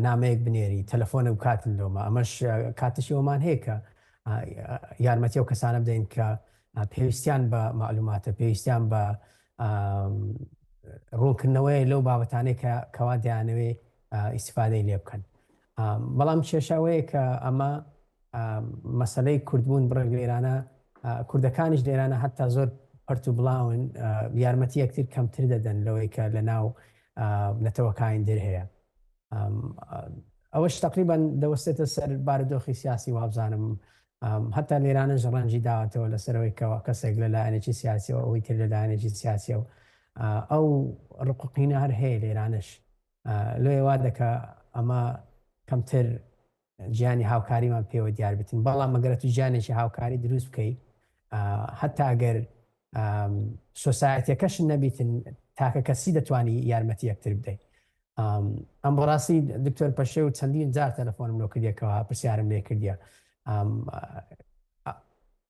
نامەیەک بنێری تەلەفۆنە بکاتن لۆمە ئەمەش کاتشی ئەومان هەیە کە یارمەتی ئەو کەسانە بدەین کە پێویستیان بە معلوماتە پێویستیان بە ڕوونکردنەوەی لەو بابەتانەی کە کەوا دەیانەوێ ئیسیفادەی لێ بکەن. بەڵام کێشاوەیە کە ئەمە مەسەلەی کوردبوون بڕێگرێرانە کوردەکانیش لێرانە هەتا زۆر پەرت و بڵاون یارمەتی یەکتر کەمتر دەدەن لەوەی کە لە ناو نەتەوەکانی در هەیە. ئەوەش تقریبان دەوەستێتە سەر بارودۆخی سیاسی وابزانم هەتا لێرانەش ڕەنجی داوەتەوە لەسەرەوەی کەەوە کەسێک لە لایەنێکی سیاسیەوە ئەوی تر لە لایەنێکی سیاسیە و ئەو ڕقوقینە هەر هەیە لێرانش لێ وا دەکە ئەمە کەمتر گیانی هاوکاریمان پێوە دیار بتن بەڵام مەگەرە تو گیانێکی هاوکاری دروست بکەیت هەتا ئەگەر سۆسایەتەکەش نەبیتن تاکە کەسی دەتوانی یارمەتی یەکتر بدەیت. ئەم بەڕاستی دکتۆر پەشێ و چەندین جار تەلەفۆنم لۆ کردیەکەوە پرسیارم لێ کردیە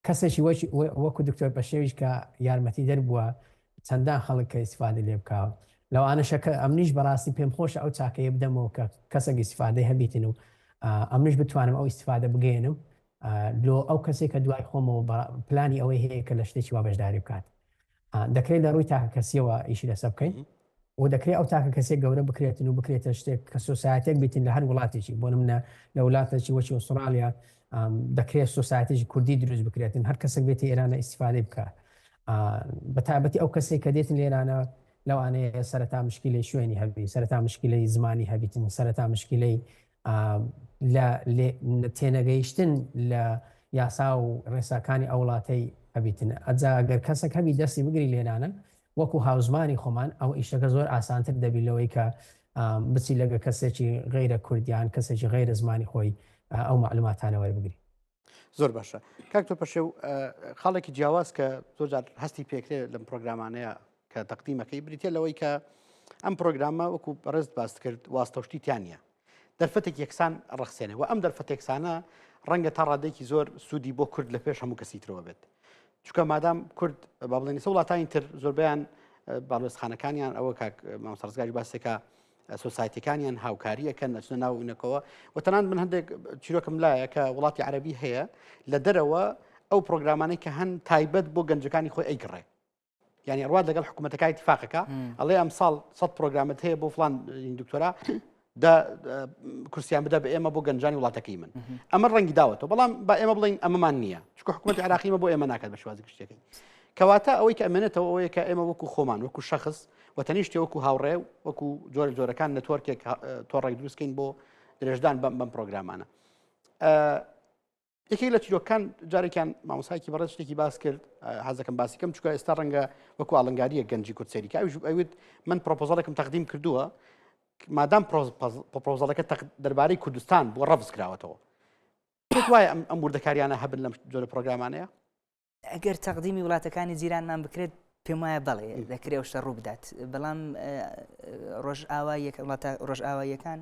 کەسێکی وەکو دکتۆر پەشێویش کە یارمەتی دەربووە چەندان خەڵک کە ئیسیفادە لێ بکاوە لەوانەشەکە ئەمنیش بەڕاستی پێم خۆشە ئەو چاکەیە بدەمەوە کە کەسێک ئیسیفادەی هەبیتن و ئەمنیش بتوانم ئەو ئیسیفادە بگەێنم لۆ ئەو کەسێک کە دوای خۆمەوە پلانی ئەوەی هەیە کە لە شتێکی وا بەشداری بکات دەکرێت لە ڕووی تاکە کەسیەوە ئیشی لەسەر بکەین و دەکرێت ئەو تاکە کەسێک گەورە بکرێتن و بکرێتە شتێک کە سۆسایەتێک بیتن لە هەر وڵاتێکی بۆ نمونە لە وڵاتێکی وەکی ئوسترالیا دەکرێت سۆسایەتێکی کوردی دروست بکرێتن هەر کەسێک بێتی ئێرانە ئیسیفادەی بکات بەتابەتی ئەو کەسێک کە دێتن لێرانە لەوانەیە سەرەتا مشکلەی شوێنی هەبی سەرەتا مشکلەی زمانی هەبیتن سەرەتا مشکلەی تێنەگەیشتن لە یاسا و ڕێساکانی ئەو وڵاتەی هەبیتن ئەجا ئەگەر کەسێک هەبی دەستی بگری لێرانە وەکو هاوزمانی خۆمان ئەو ئیشەکە زۆر ئاسانتر دەبی لەوەی کە بچی لەگە کەسێکی غیرە کوردیان کەسێکی غیرە زمانی خۆی ئەو معلوماتانە وەربگری. زۆر باشە کاکتۆر پەشێو خاڵێکی جیاواز کە زۆر هەستی پێکرێت لەم پرۆگرامانەیە کە تەقدیمەکەی بریتە لەوەی کە ئەم پرۆگرامە وەکو ڕێست باس کرد واستەشتی تیانە دەرفەتێک یەکسان ڕخسێنێ و ئەم دەرفەت یەکسانە ڕەنگە تا ڕادێکی زۆر سوودی بۆ کورد لە پێش هەموو کەسی ترەوە بێت چونکە مادام کورد با بڵێنی سە وڵاتانی تر زۆربیان باڵێزخانەکانیان ئەوە کاک مامۆستا ڕزگاری باسێکە سۆسایەتیەکانیان هاوکاریەکەن نەچنە ناو ئینەکەوە و تەنان من هەندێک چیرۆکم لایە کە وڵاتی عەرەبی هەیە لە دەرەوە ئەو پرۆگرامانەی کە هەن تایبەت بۆ گەنجەکانی خۆی ئەیگڕێ یعنی ڕوات لەگەڵ حکوومەتەکانی اتفاقەکە ئەڵێ ئەم ساڵ 100 پرۆگرامت هەیە بۆ فڵان دکتۆرا کورسیان بدە بە ئێمە بۆ گەنجانی وڵاتەکەی من ئەمە ڕەنگی داوەتەوە بەڵام با ئێمە بڵین ئەمەمان نییە چکە حکوومەتی عراقیمە بۆ ئێمە ناکات بە شێوازی گشتەکەی کەواتە ئەوەی کە ئەمێنێتەوە ئەوەیە کە ئێمە وەکو خۆمان وەکو شەخص و تەنیشتی وەکو هاوڕێ وەکو جۆرەکان نەتوەرکێک تۆڕێک دروستکەین بۆ درێژدان بەم پرۆگرامانە یەکێک لە چیرۆکان جارێکیان مامۆستایەکی بەڕێز شتێکی باس کرد حەزەکەم باسی کەم چونکە ئێستا ڕەنگە وەکو ئاڵنگاریە گەنجی کورد ئەویت من پرۆپۆزەڵێکم تەقدیم کردووە مادام پرۆپۆزەڵەکە دەربارەی کوردستان بۆ ڕەفز کراوەتەوە پێت وایە ئەم وردەکاریانە هەبن لەم جۆرە پرۆگرامانەیە ئەگەر تەقدیمی وڵاتەکانی جیرانمان بکرێت پێم وایە بەڵێ دەکرێت شتە ڕوو بدات بەڵام ڕۆژ ئاواییەکان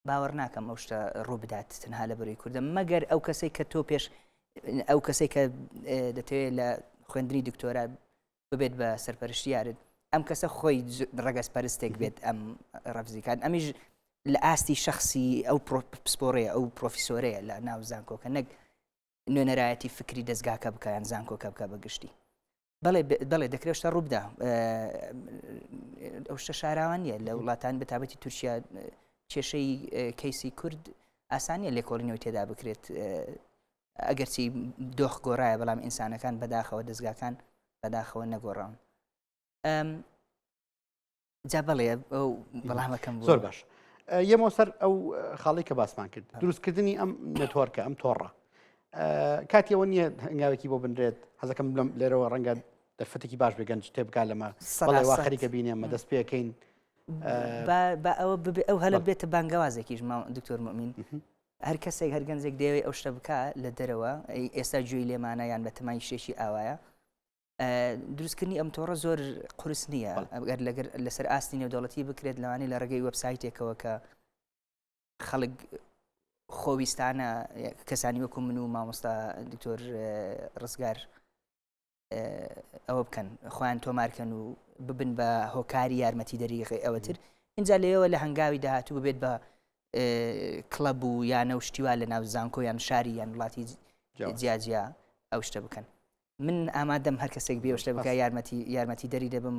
باوەڕ ناکەم ئەو شتە ڕوو بدات تەنها لە بەروی کوردە مەگەر ئەو کەسێک کە تۆ پێش ئەو کەسێک کە دەتەوێت لە خوێندنی دکتۆرا ببێت بە سەرپەرشتیارت ئەم کەسە خۆی ڕەگەز پەرستێک بێت ئەم ڕەفزیکان ئەمیش لە ئاستی شخصی ئەو پسپۆڕەیە ئەو پرۆفیسۆرەیە لە ناو زانکۆکە نەک نوێنەرایەتی فکری دەستگاکە بکەیان زانکۆکە بکە بەگشتی بەڵێ دەکرێت شتە ڕوو بدا ئەو شتە شاراوان نیە لە وڵاتان بەتابەتی تورکیا کێشەی کەیسی کورد ئاسانیە لێکۆڵینەوەی تێدا بکرێت ئەگەرچی دۆخ گۆڕایە بەڵام ئینسانەکان بەداخەوە دەستگاکان بەداخەوە نەگۆڕاون جا بەڵێ ئەو بەڵامەکەم زۆر باش یەمەوە سەر ئەو خاڵی کە باسمان کرد دروستکردنی ئەم نێتوەرکە ئەم تۆڕە کاتیەوە نییە هەنگاوێکی بۆ بنرێت حەزەکەم لێرەوە ڕەنگە دەرفەتێکی باش بێگەنج تێبگا لەمە بەڵێ وا خەریکە بینێ ئەمە دەست پێەکەین بە ئەوە ببێ ئەو هەلە بێتە بانگەوازێکیش دکتۆر مؤمین هەر کەسێک هەر گەنجێک دەوێت ئەو شتە بکە لە دەرەوە ئێستا گوێی لێمانە یان بە تەمای شتێکی ئاوایە دروستکردنی ئەم تۆڕە زۆر قورس نییە ئەگەر لەسەر ئاستی نێودەوڵەتی بکرێت لەوانەیە لە ڕێگەی وەبسایتێکەوە کە خەڵک خۆویستانە کەسانی وەکو من و مامۆستا دکتۆر ڕزگار ئەوە بکەن خۆیان تۆمارکەن و ببن بە هۆکاری یارمەتی دەریغی ئەوەتر اینجا لێەوە لە هەنگاوی داهاتوو ببێت بە کلەب و یانە و شتیوا لە ناو زانکۆ یان شاری یان وڵاتی جیاجیا ئەو شتە بکەن من ئامادەم هەر کەسێک بێ شتە بکە یارمەتی دەری دەبم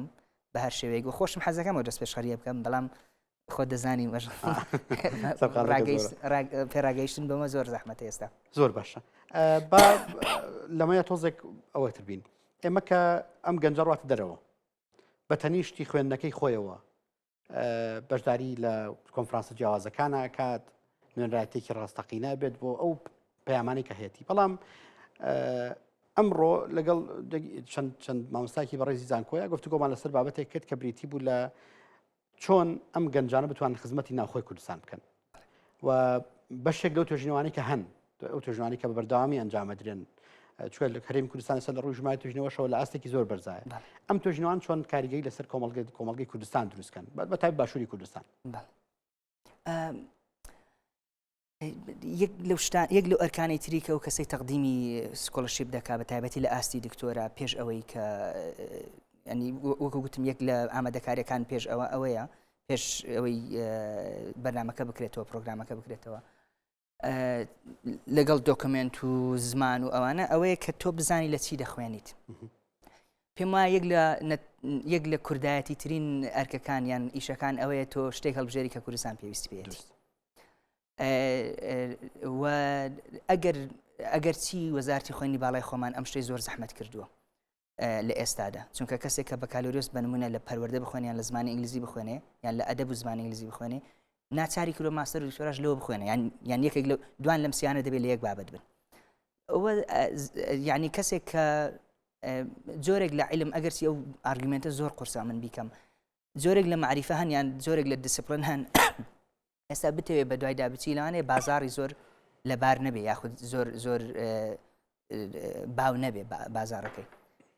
بە هەر شێوەیەک و خۆشم حەزەکەمەوە دەست پێشخەریە بکەم بەڵام خۆ دەزانی پێراگەیشتن بەمە زۆر زەحمەتە ئێستا زۆر باشە لەمەیە تۆزێک ئەوەتر بین ئێمە کە ئەم گەنجە ڕاتە دەرەوە بە تەنیشتی خوێندنەکەی خۆیەوە بەشداری لە کۆنفرانسە جیاوازەکانە کات نوێنرایەتێکی ڕاستەقینە بێت بۆ ئەو پەیامانی کە هەیەی بەڵام ئەمڕۆ لەگەڵ چەند مامۆستایەکی بەڕێزی زانکۆیە گفتوگۆمان لەسەر بابەتێک کرد کە بریتی بوو لە چۆن ئەم گەنجانە بتوان خزمەتی ناوخۆی کوردستان بکەن و بەشێک لەو توێژینەوانی کە هەن ئەو توێژینەوانی کە بە بەردەوامی ئەنجامەدرێن چۆن لە هەرێمی کوردستان لەسەر لە ڕووی ژمارە توێژینەوەشەوە لە ئاستێکی زۆر بەرزایە ئەم توێژینەوان چۆن کاریگەری لەسەر کۆمەڵگەی کوردستان دروستکەن بەتای باشووری کوردستان یەک لەو ئەرکانی تری کە و کەسەی تەقدیمی سکۆلەرشیپ دەکا بە تایبەتی لە ئاستی دکتۆرە پێش ئەوەی کە ینی وەکو گوتم یەک لە ئامادەکاریەکان پێش ئەوەیە پێش ئەوەی بەرنامەکە بکرێتەوە پرۆگرامەکە بکرێتەوە لەگەڵ دۆکمنت و زمان و ئەوانە ئەوەیە کە تۆ بزانی لە چی دەخوێنیت پێم وایە یەک لە کوردایەتی ترین ئەرکەکان یان ئیشەکان ئەوەیە تۆ شتێک هەڵبژێری کە کوردستان پێویستی پێێتی و ئەگەر چی وەزارەتی خوێنی باڵای خۆمان ئەم شتەی زۆر زەحمەت کردووە لە ئێستادا چونکە کەسێک کە بەکالۆریۆس بنمونە لە پەروەردە بخوێنێ یان لە زمانی ئینگلیزی بخوێنێ یان لە ئەدەب و زمانی ئینگلیزی بخوێنێ ناچاری کیلۆ ماستەر و دکتۆراژ لەوە بخوێنێ یان یەکێک لە دوان لەم سیانە دەبێت لە یەک بابەت بن یعنی کەسێک کە جۆرێک لە عیلم ئەگەرچی ئەو ئارگومنتە زۆر قورسا من بیکەم جۆرێک لە معریفە هەن یان جۆرێک لە دیسپلین هەن ئێستا بتەوێت بە دوای دابچی لەوانەیە بازاڕی زۆر لەبار نەبێ یاخود زۆر باو نەبێ بازارەکەی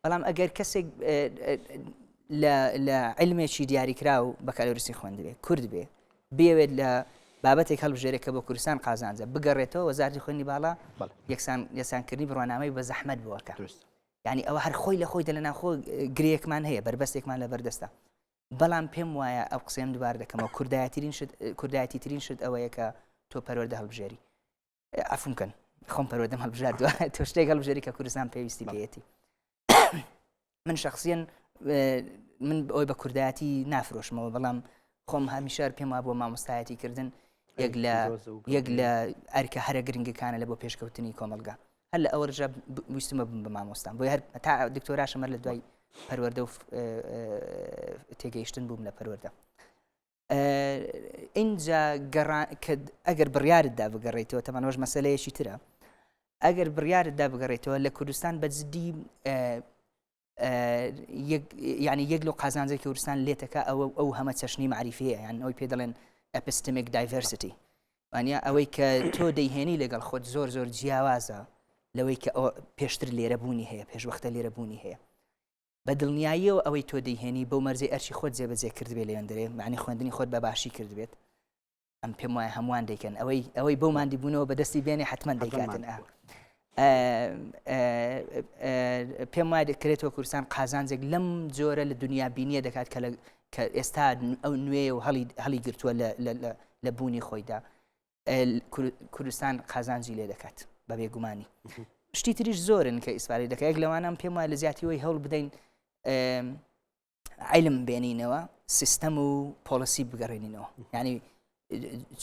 بەڵام ئەگەر کەسێک لە علمێکی دیاریکرا و بەکالۆریسی خوێندبێ کورد بێ بێوێت لە بابەتێک هەڵبژێرێکە بۆ کوردستان قازانجە بگەڕێتەوە وەزارەتی خوێنی باڵا یەکسانکردنی بڕوانامەی بە زەحمەت بۆکە ینی ئەوە هەر خۆی لە خۆی دە لە ناخۆ گرێکمان هەیە بربەستێکمان لە بەردەستە بەڵام پێم وایە ئەو قسەم دوبار دەکەمەوە کوردایەتی ترین شت ئەوەیە کە تۆ پەروەردە هەڵبژێری ئەفونکەن خۆم پەروەردەم هەڵبژاردووە تۆ شتێک هەڵبژێری کە کوردستان پێویستی پێێتی من شخصیاً من ئەوی بە کوردایەتی نافرۆشمەوە بەڵام خۆم هەمیشە پێم وایە بۆ مامۆستایەتی کردن یەک لە ئەرکە هەرە گرنگەکانە لە بۆ پێشکەوتنی کۆمەلگا هەر لە ئەوە ڕژە ویستمە بم بە مامۆستان بۆی هەر تا دکتۆراشەمە لە دوای پەروەردە و تێگەیشتن بووم لە پەروەردە اینجا ئەگەر بڕیارتدا بگەڕێیتەوە تەمانەوەش مەسەلەیەکی ترە ئەگەر بڕیارتدا بگەڕێیتەوە لە کوردستان بەجددی یعنی یەک لە قازانجەی کوردستان لێتەکە ئەو هەمە چەشنی معریفەیە یان ئەوی پێ دەڵێن ئەپستمیک دایڤەرسیتی وانیا ئەوەی کە تۆ دەیهێنی لەگەڵ خۆت زۆر جیاوازە لەوەی کە پێشتر لێرەبوونی هەیە پێشوەختە لێرەبوونی هەیە بە دڵنیاییەوە ئەوەی تۆ دەیهێنی بەو مەرجەی ئەرچی خۆت جێبەجێ کردبێت لە وێندرێ معنی خوێندنی خۆت بە باشی کردبێت ئەم پێم وایە هەمووان دەیکەن ئەوەی بەو مادی بوونەوە بەدەستی بێنێ حتمما دەیکاتن پێم وایە دەکرێتەوە کوردستان قازانجێک لەم جۆرە لە دنیا بینیە دەکات کە ئێستا ئەو نوێ و هەڵی گرتووە لە بوونی خۆیدا کوردستان قازانجی لێ دەکات بە بێگومانی شتی تریش زۆرن کە ئیسفادەی دەکات یەک لەوانم پێم وایە لە زیاتیەوەی هەوڵ بدەین عیلم بێنینەوە سیستەم و پۆلیسی بگەڕێنینەوە یعنی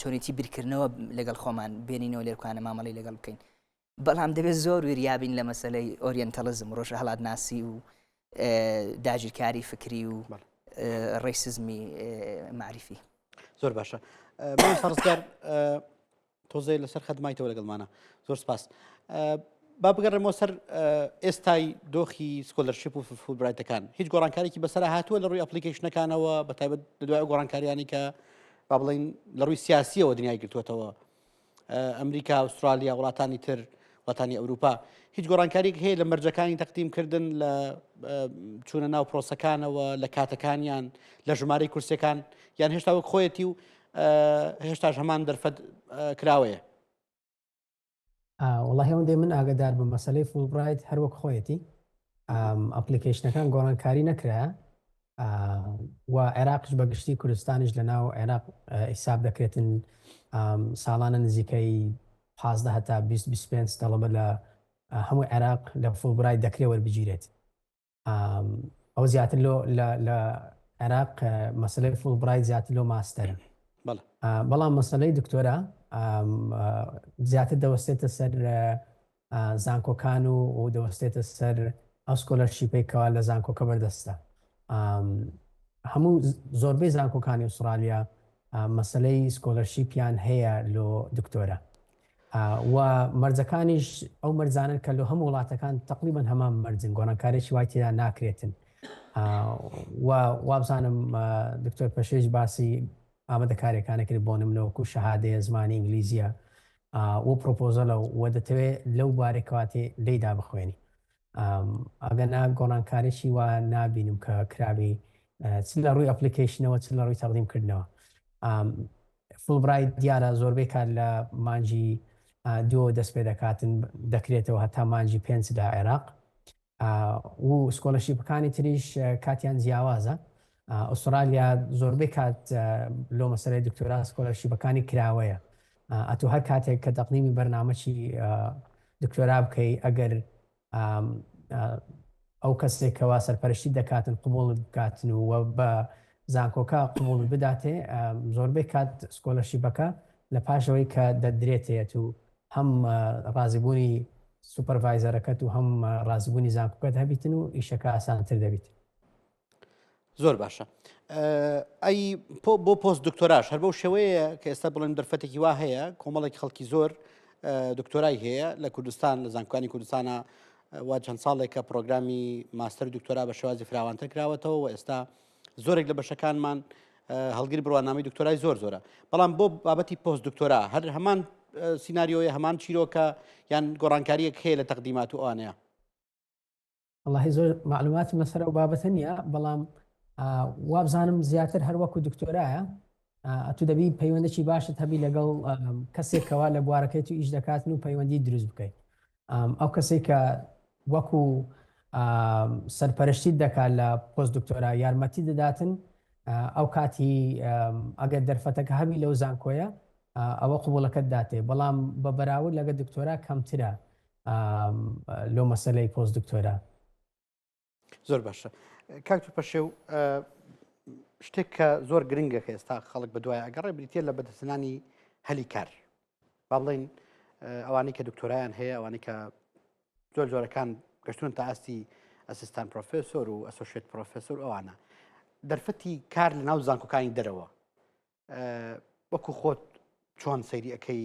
چۆنیتی بیرکردنەوە لەگەڵ خۆمان بێنینەوە لێرکوانە مامەڵی لەگەڵ بکەین بەڵام دەبێت زۆر وریابین لە مەسلەی ئۆریەنتەڵزم ڕۆژە هەڵات ناسی و داگیرکاری فکری و ڕیسزمی معریفی زۆر باشە من سەرزگار تۆزەی لەسەر خەدمایتەوە لەگەڵمانە زۆر سپاس با بگەڕێمەوە سەر ئێستای دۆخی سکۆلەرشیپ و فولبرایتەکان هیچ گۆڕانکارێکی بەسەر هاتووە لە ڕووی ئەپلیکیشنەکانەوە بە تایبەت لە دوای گۆڕانکاریانی کە با بڵین لە ڕووی سیاسیەوە دنیای گرتووەتەوە ئەمریکا ئوسترالیا وڵاتانی تر وڵاتانی ئەوروپا هیچ گۆڕانکاریێک هەیە لە مەرجەکانی تەقدیمکردن لە چوونە ناو پرۆسەکانەوە لە کاتەکانیان لە ژمارەی کورسەکان یان هێشتا وەک خۆیەتی و هێشتاش هەمان دەرفەت کراوەیە وڵی هەوەندێ من ئاگدار بە مەسلەی فولبرایت هەروەک خۆیەتی ئەپلیکیشنەکان گۆڕانکاری نەکرا و عێراقش بەگشتی کوردستانیش لە ناو عێراق حیساب دەکرێتن ساڵانە نزیکەی 15 هەتا 25 دەڵەبە لە هەموو عێراق لە فولبرای دەکرێت وەربگیرێت. ئەو زیاتر لە عێراق مەسلەی فولبرای زیاتر لۆ ماستەرە. بەڵام مەسلەی دکتۆرا زیاتر دەوەستێتە سەر زانکۆکان و دەوەستێتە سەر ئەو سکۆلەرشیپەی کەوا لە زانکۆکە بەردەستە. هەموو زۆربەی زانکۆکانی ئوسترالیا مەسلەی سکۆلەرشیپیان هەیە لۆ دکتۆرە و مەرجەکانیش ئەو مەرجانن کە لە هەموو وڵاتەکان تقریبا هەمان مەرجن گۆڕانکارێکی وای تێدا ناکرێتن. وابزانم دکتۆر پەشێش باسی ئامادەکاریەکانە کرد بۆ نمونەوەکو شەهادەیە زمانی ئینگلیزیە و پرۆپۆزەلە و دەتەوێت لەو بارێکەواتێ لێیدا بخوێنی. ئەگەنا گۆڕانکارێکی وا نابینم کە کرابی چ لە ڕووی ئەپلیکیشنەوە چ لە ڕووی تەقدیمکردنەوە. فولبرای دیارە زۆربەی کات لە مانجی دووە دەست پێ دەکاتن دەکرێتەوە هەتا مانجی 5 لە عێراق و سکۆلەرشیپەکانی تریش کاتیان جیاوازە. ئوسترالیا زۆربەی کات لۆ مەسەلەی دکتۆرا سکۆلەرشیپەکانی کراوەیە. ئەتو هەر کاتێک کە تەقدیمی بەرنامەی دکتۆرا بکەی ئەگەر ئەو کەسێکەوە سەرپەرشتی دەکاتن قبوڵت بکاتن و بە زانکۆکە قبوڵ بداتێ زۆربەی کات سکۆلەرشیپەکە لە پاشەوەی کە دەدرێتێت و هەم ڕازیبوونی سوپەرڤایزەرەکەت و هەم ڕازبوونی زانکۆکەت هەبیتن و ئیشەکە ئاسانتر دەبیت. زۆر باشە. ئەی بۆ پۆست دکتۆراش هەر بەو شێوەیە کە ئێستا بڵێن دەرفەتێکی وا هەیە کۆمەڵێک خەڵکی زۆر دکتۆرای هەیە لە کوردستان لە زانکۆکانی کوردستانە وا چەند ساڵێکە پرۆگرامی ماستەر دکتۆرا بە شێوازی فراوانتر کراوەتەوە و ئێستا زۆرێک لە بەشەکانمان هەڵگیری بڕوانامەی دکتۆرای زۆرە. بەڵام بۆ بابەتی پۆست دکتۆرا هەر هەمان سیناریۆیە هەمان چیرۆکە یان گۆڕانکاریەک هەیە لە تەقدیمات و ئەوانەیە؟ والله زۆر معلوماتی لەسەر ئەو بابەتە نییە، بەڵام وابزانم زیاتر هەر وەکو دکتۆرایە ئەتو دەبی پەیوەندێکی باشت هەبی لەگەڵ کەسێکەوە لە بوارەکەیت و ئیش دەکاتن و پەیوەندی دروست بکەیت. ئەو کەسێک کە وەکو سەرپەرشتی دەکات لە پۆست دکتۆرا یارمەتی دەداتن ئەو کاتی ئەگەر دەرفەتەکە هەبی لەو زانکۆیە ئەوە قوبوڵەکەت داتێ، بەڵام بە بەراورد لەگە دکتۆرا کەمترە لۆ مەسەلەی پۆست دکتۆرا. زۆر باشە. کاکتور پەشێو شتێک کە زۆر گرنگە کە ئێستا خەڵک بەدوای ئەگەڕێ بریتە لە بەدەستێنانی هەلی کار. با بڵێن ئەوانەی کە دکتۆرایان هەیە ئەوانەی کە زۆر جۆرەکان گەشتون تا ئاستی ئەسیستان پرۆفێسۆر و ئەسۆشێت پرۆفێسۆر ئەوانە دەرفەتی کار لە ناو زانکۆکانی دەرەوە وەکو خۆت چۆن سەیری ئەەکەی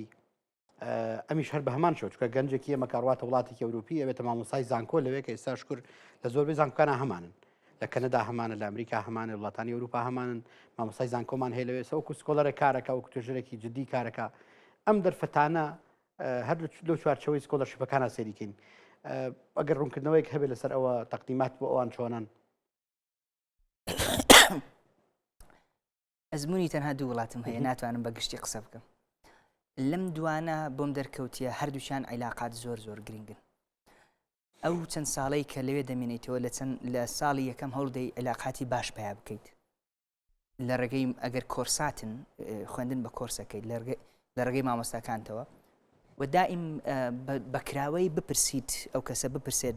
ئەمیش هەر بە هەمان شەوە چکە گەنجێکی ئێمە کاڕواتە وڵاتێکی ئەوروپی ئەوێتە مامۆسای زانکۆ لەوێ کە ئێستا شکر لە زۆربەی زانکۆکانە هەمانن، لە کەنەدا هەمانە، لە ئەمریکا هەمانە، وڵاتانی ئەوروپا هەمانن، مامۆسای زانکۆمان هەیە لەوێ وەکو سکۆلەرە کارەکە وەکو توێژەرێکی جدی کارەکە. ئەم دەرفەتانە هەر لەو چوارچەوەی سکۆلەرشیپەکانە سەیریکەین. ئەگەر ڕوونکردنەوەیەک هەبێت لەسەر ئەوە تەقدیمات بۆ ئەوان چۆنن؟ ئەزمموی تەنها دوو وڵاتم هەیە ناتوانم بە گشتی قسە بکەم. لەم دوانە بۆم دەرکەوتیە هەردووشان عیلاقات زۆر زۆر گرنگن. ئەو چەند ساڵەی کە لەوێ دەمێنیتەوە لە ساڵی یەکەم هەوڵدەی عیلاقاتی باش پیا بکەیت لە ڕێگەی ئەگەر کۆرساتن خوێندن بە کۆرسەکەیت لە ڕێگەی مامۆستاکانتەوە و دائیم بەکراوەی بپرسیت ئەو کەسە بپرسێت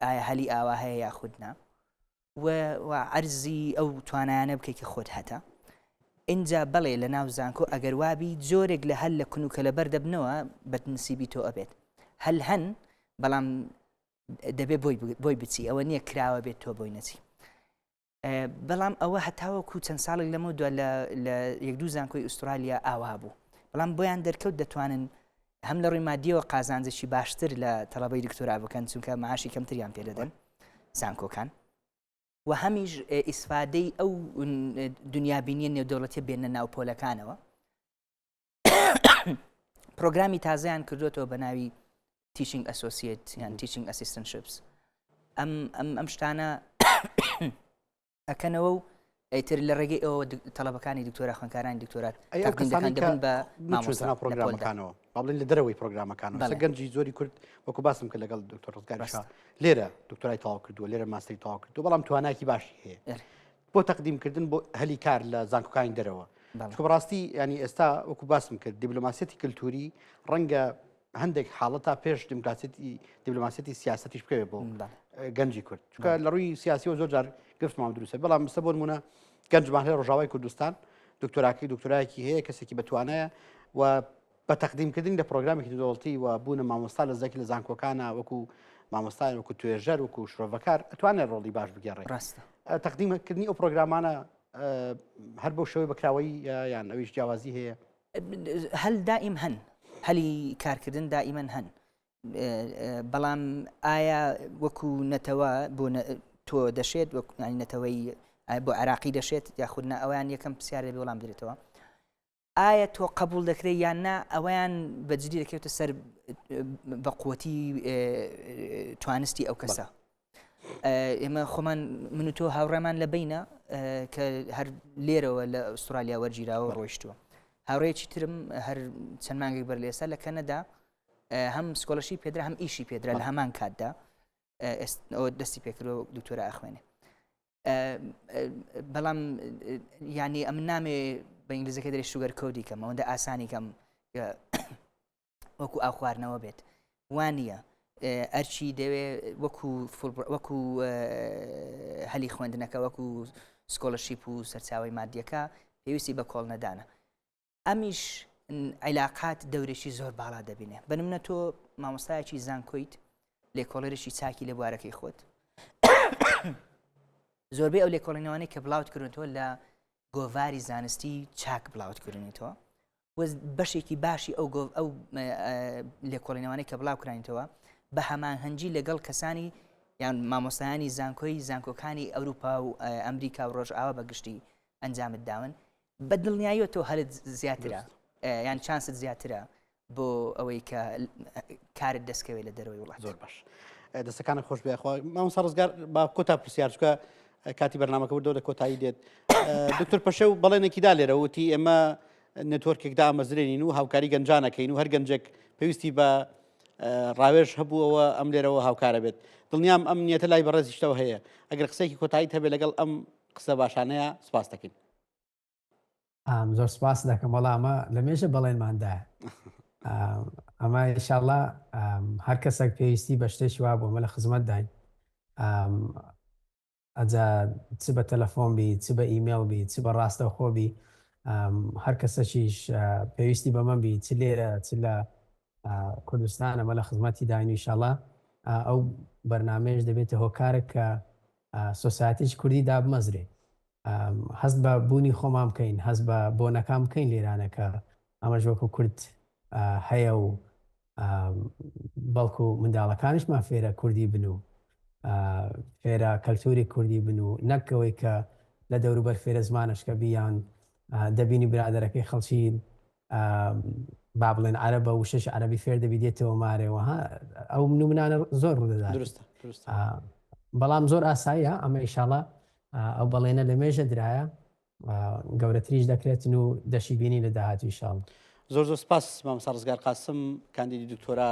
ئایا هەلی ئاوا هەیە یاخودنا و عەرزی ئەو توانایانە بکەیت کە خۆت هەتا اینجا بەڵێ لە ناو زانکۆ ئەگەر وابی جۆرێک لە هەل لە کونوکە لە بەردەبنەوە بەنسیبی تۆ ئەبێت هەل هەن بەڵام دەبێت بۆی بچی ئەوە نییە کراوە بێت تۆ بۆی نەچی. بەڵام ئەوە هەتاوەکو چەند ساڵێک لەمە دووە لە یەک دوو زانکۆی ئوسترالیا ئاوا بوو، بەڵام بۆیان دەرکەوت دەتوانن هەم لە ڕووی مادیەوە قازانجێکی باشتر لە تەڵەبەی دکتۆرا بکەن چونکە معاشی کەمتریان پێدەدەن زانکۆکان و هەمیش ئیسفادەی ئەو دنیابینیە نێودەوڵەتیە بێنە ناو پۆلەکانەوە. پرۆگرامی تازەیان کردوێتەوە بە ناوی تیچینگ ئەسۆسیێت یان تیچینگ ئەسیستەنشپس. ئەم شتانە ئەکەنەوە و ئەیتر لە ڕێگەی ئەوە تەڵەبەکانی دکتۆرا خوێندکارانی دکتۆرات تەقدیمەکان دەبن بە مامۆستا پرۆگرامەکانەوە. با بڵێن لە دەرەوەی پرۆگرامەکانەوە گەنجی زۆری کورد وەکو باسم کرد لەگەڵ دکتۆر ڕزگاری شا لێرە دکتۆرای تەواو کردووە، لێرە ماستەری تەواو کردووە، بەڵام توانایەکی باشی هەیە. بۆ تەقدیمکردن بۆ هەلی کار لە زانکۆکانی دەرەوە چکە بەڕاستی ینی ئێستا وەکو باسم کرد دیبلۆماسیەتی کللتوری ڕەنگە هەندێک حاڵەتا پێش دیبلۆماسیەتی سیاسەتیش بکەوێت بۆ گەنجی کورد چکە لە ڕووی سیاسیەوە زۆر جار گفتمان دروستە بەڵام مستە بۆ نمونە گەنجمان هەیە ڕۆژاوای کوردستان دکتۆرایەکی هەیە کەسێکی بەتوانایە و بە تەقدیمکردنی لە پرۆگرامێکی دەوڵەتی و بوونە مامۆستا لە زەکی لە زانکۆکانە وەکو مامۆستای وەکو توێژەر وەکو شرۆڤەکار ئەتوانێت ڕۆڵی باش بگێڕێت تەقدیمکردنی ئەو پرۆگرامانە هەر بۆ شەوەی بەکراوەی یان ئەویش جیاوازی هەیە هەل دائیم هەن هەلی کارکردن دائیمەن هەن بەڵام ئایا وەکو نەتەوە بۆ تۆ دەشێت نەتەوەی بۆ عراقی دەشێت یاخودنا ئەویان یەکەم پرسیار دەبێ وەڵام بدرێتەوە ئایا تۆ قبول دەکرێت یان نا ئەویان بەجددی دەکەوێتە سەر بە قووەتی توانستی ئەو کەسە ئێمە خۆمان من و تۆ هاوڕێمان لە بینە کە هەر لێرەوە لە ئوسترالیا وەرگیراوە ڕۆیشتووە هاوڕێکی ترم هەر چەند مانگێک بەر لێستا لە کەنەدا هەم سکۆلەرشی پێدرا هەم ئیشی پێدرا لە هەمان کاتدا ئەوە دەستی پێکردەوە دکتۆرە ئەخوێنێ بەڵام ینی ئەم نامێ بە ئینگلیزەکە دەری شوگەر کۆدی کەم ئەوەندە ئاسانی کەم وەکو ئاو خواردنەوە بێت وانە ئەرچی دەوێت وەکو هەلی خوێندنەکە وەکو سکۆلەرشیپ و سەرچاوی مادیەکە پێویستی بە کۆڵ نەدانە ئەمیش عیلاقات دەورێکی زۆر باڵا دەبینێ بنمونە تۆ مامۆستایەکی زانکۆیت لێکۆڵەرێکی چاکی لە بوارەکەی خۆت زۆربەی ئەو لێکۆڵینەوەی کە بڵاوت کردنەوە لە گۆڤاری زانستی چاک بڵاوت کردنیتەوە بەشێکی باشی ئەو لێکۆڵینەوەی کە بڵاو کرانیتەوە بە هەماهەنگی لەگەڵ کەسانی یان مامۆستایانی زانکۆی زانکۆکانی ئەوروپا و ئەمریکا و ڕۆژئاوا بەگشتی ئەنجامت داون بە دڵنیاییەوە تۆ هەرت زیاترە یان چانست زیاترە بۆ ئەوەی کە کارت دەستکەوێت لە دەرەوەی وڵات زۆر باش دەستەکانە خۆش بێخوا مامۆستا ڕزگار با کۆتا پرسیار چکە کاتی بەرنامەکە بردەوە لە کۆتایی دێت دکتۆر پەشە و بەڵێنێکیدا لێرە وتی ئێمە نێتوەرکێکدا ئەمەزرێنین و هاوکاری گەنجانەکەین و هەر گەنجێک پێویستی بە ڕاوێژ هەبووەوە ئەم لێرەوە هاوکارە بێت دڵنیام ئەم نیەتە لای بەڕێزیشتەوە هەیە ئەگەر قسێکی کۆتاییت هەبێت لەگەڵ ئەم قسە باشانەیە سپاس دەکەین زۆر سپاس دەکەم وەڵامە لە مێژە بەڵێنماندایە ئەمە ئینشاءڵڵا هەر کەسێک پێویستی بە شتێکی وا بوو ئەمە لە خزمەت داین ئەجا چ بە تەلەفۆن بی چ بە ئیمێڵ بی چ بە ڕاستەوخۆ بی هەر کەسەکیش پێویستی بە من بی چ لێرە چ لە کوردستان ئەمە لە خزمەتی داین ئینشاءڵڵا ئەو بەرنامەیەش دەبێتە هۆکارێک کە سۆسایەتیش کوردی دابمەزرێ هەست بە بوونی خۆمان بکەین هەست بە بۆنەکان بکەین لێرانەکە ئەمەش وەکو کورد هەیە و بەڵکو منداڵەکانیشمان فێرە کوردی بن و فێرە کەلتوری کوردی بن و نەکەوەی کە لە دەوروبەر فێرە زمانشکە بیان دەبینی برادەرەکەی خەڵکی با بڵێن عەرەبە و شەش عەرەبی فێر دەبی دێتەوە مارێەوە ئەو نمونانە زۆر ڕوودەدات بەڵام زۆر ئاساییە ئەمە ئینشاءڵڵا ئەو بەڵێنە لە مێژە درایە گەورەتریش دەکرێتن و دەشی بینی لە داهاتوو ئینشاءڵڵا زۆر زۆر سپاس مامۆستا ڕزگار قاسم کاندیدی دکتۆرا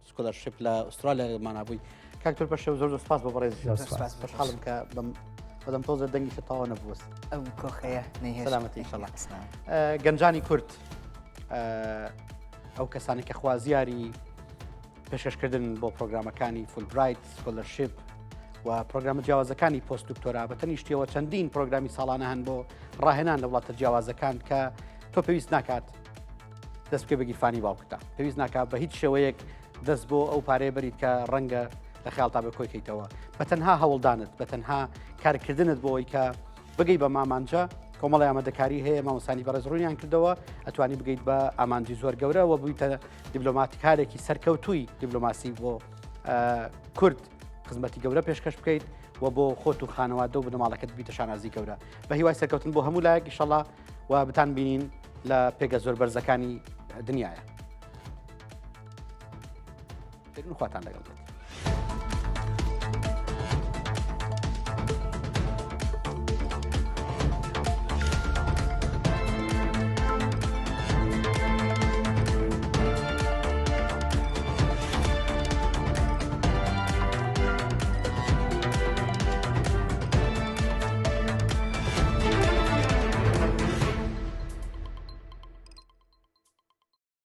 سکۆلەرشیپ لە ئوسترالیا مانابووی کاکتۆر پەشە زۆر زۆر سپاس بە بەڕێزی خۆشحاڵم کە بەدەم تۆزە دەنگی تەواو نەبووست ئەو کۆخەیە سەلامەتی ئینشاءڵڵا گەنجانی کورد ئەو کەسانی کە خوازیاری پێشکەشکردن بۆ پرۆگرامەکانی فولبرایت سکۆلەرشیپ و پرۆگرامە جیاوازەکانی پۆست دکتۆرا بە تەنیشتیەوە چەندین پرۆگرامی ساڵانە هەن بۆ ڕاهێنان لە وڵاتە جیاوازەکان کە تۆ پێویست ناکات دەست پێ بەگیرفانی باوکتە پێویست ناکات بە هیچ شێوەیەک دەست بۆ ئەو پارەیە بەریت کە ڕەنگە لە خەیاڵتا بە کۆیکەیتەوە بە تەنها هەوڵدانت بە تەنها کارکردنت بۆ ئەوەی کە بگەی بە مامانجە کۆمەڵی ئامادەکاری هەیە مامۆستانی بەڕێزڕوونیان کردەوە ئەتوانی بگەیت بە ئامانجی زۆر گەورە و بوویتە دیبلۆماتیکارێکی سەرکەوتووی دیبلۆماسی بۆ کورد خزمەتی گەورە پێشکەش بکەیت و بۆ خۆت و خانەوادە و بنەماڵەکەت بیتە شانازی گەورە بە هیوای سەرکەوتن بۆ هەموو لایەک ئینشاءڵڵا و بتان بینین لە پێگە زۆر بەرزەکانی دنیاە خواتان لەگەڵ بێت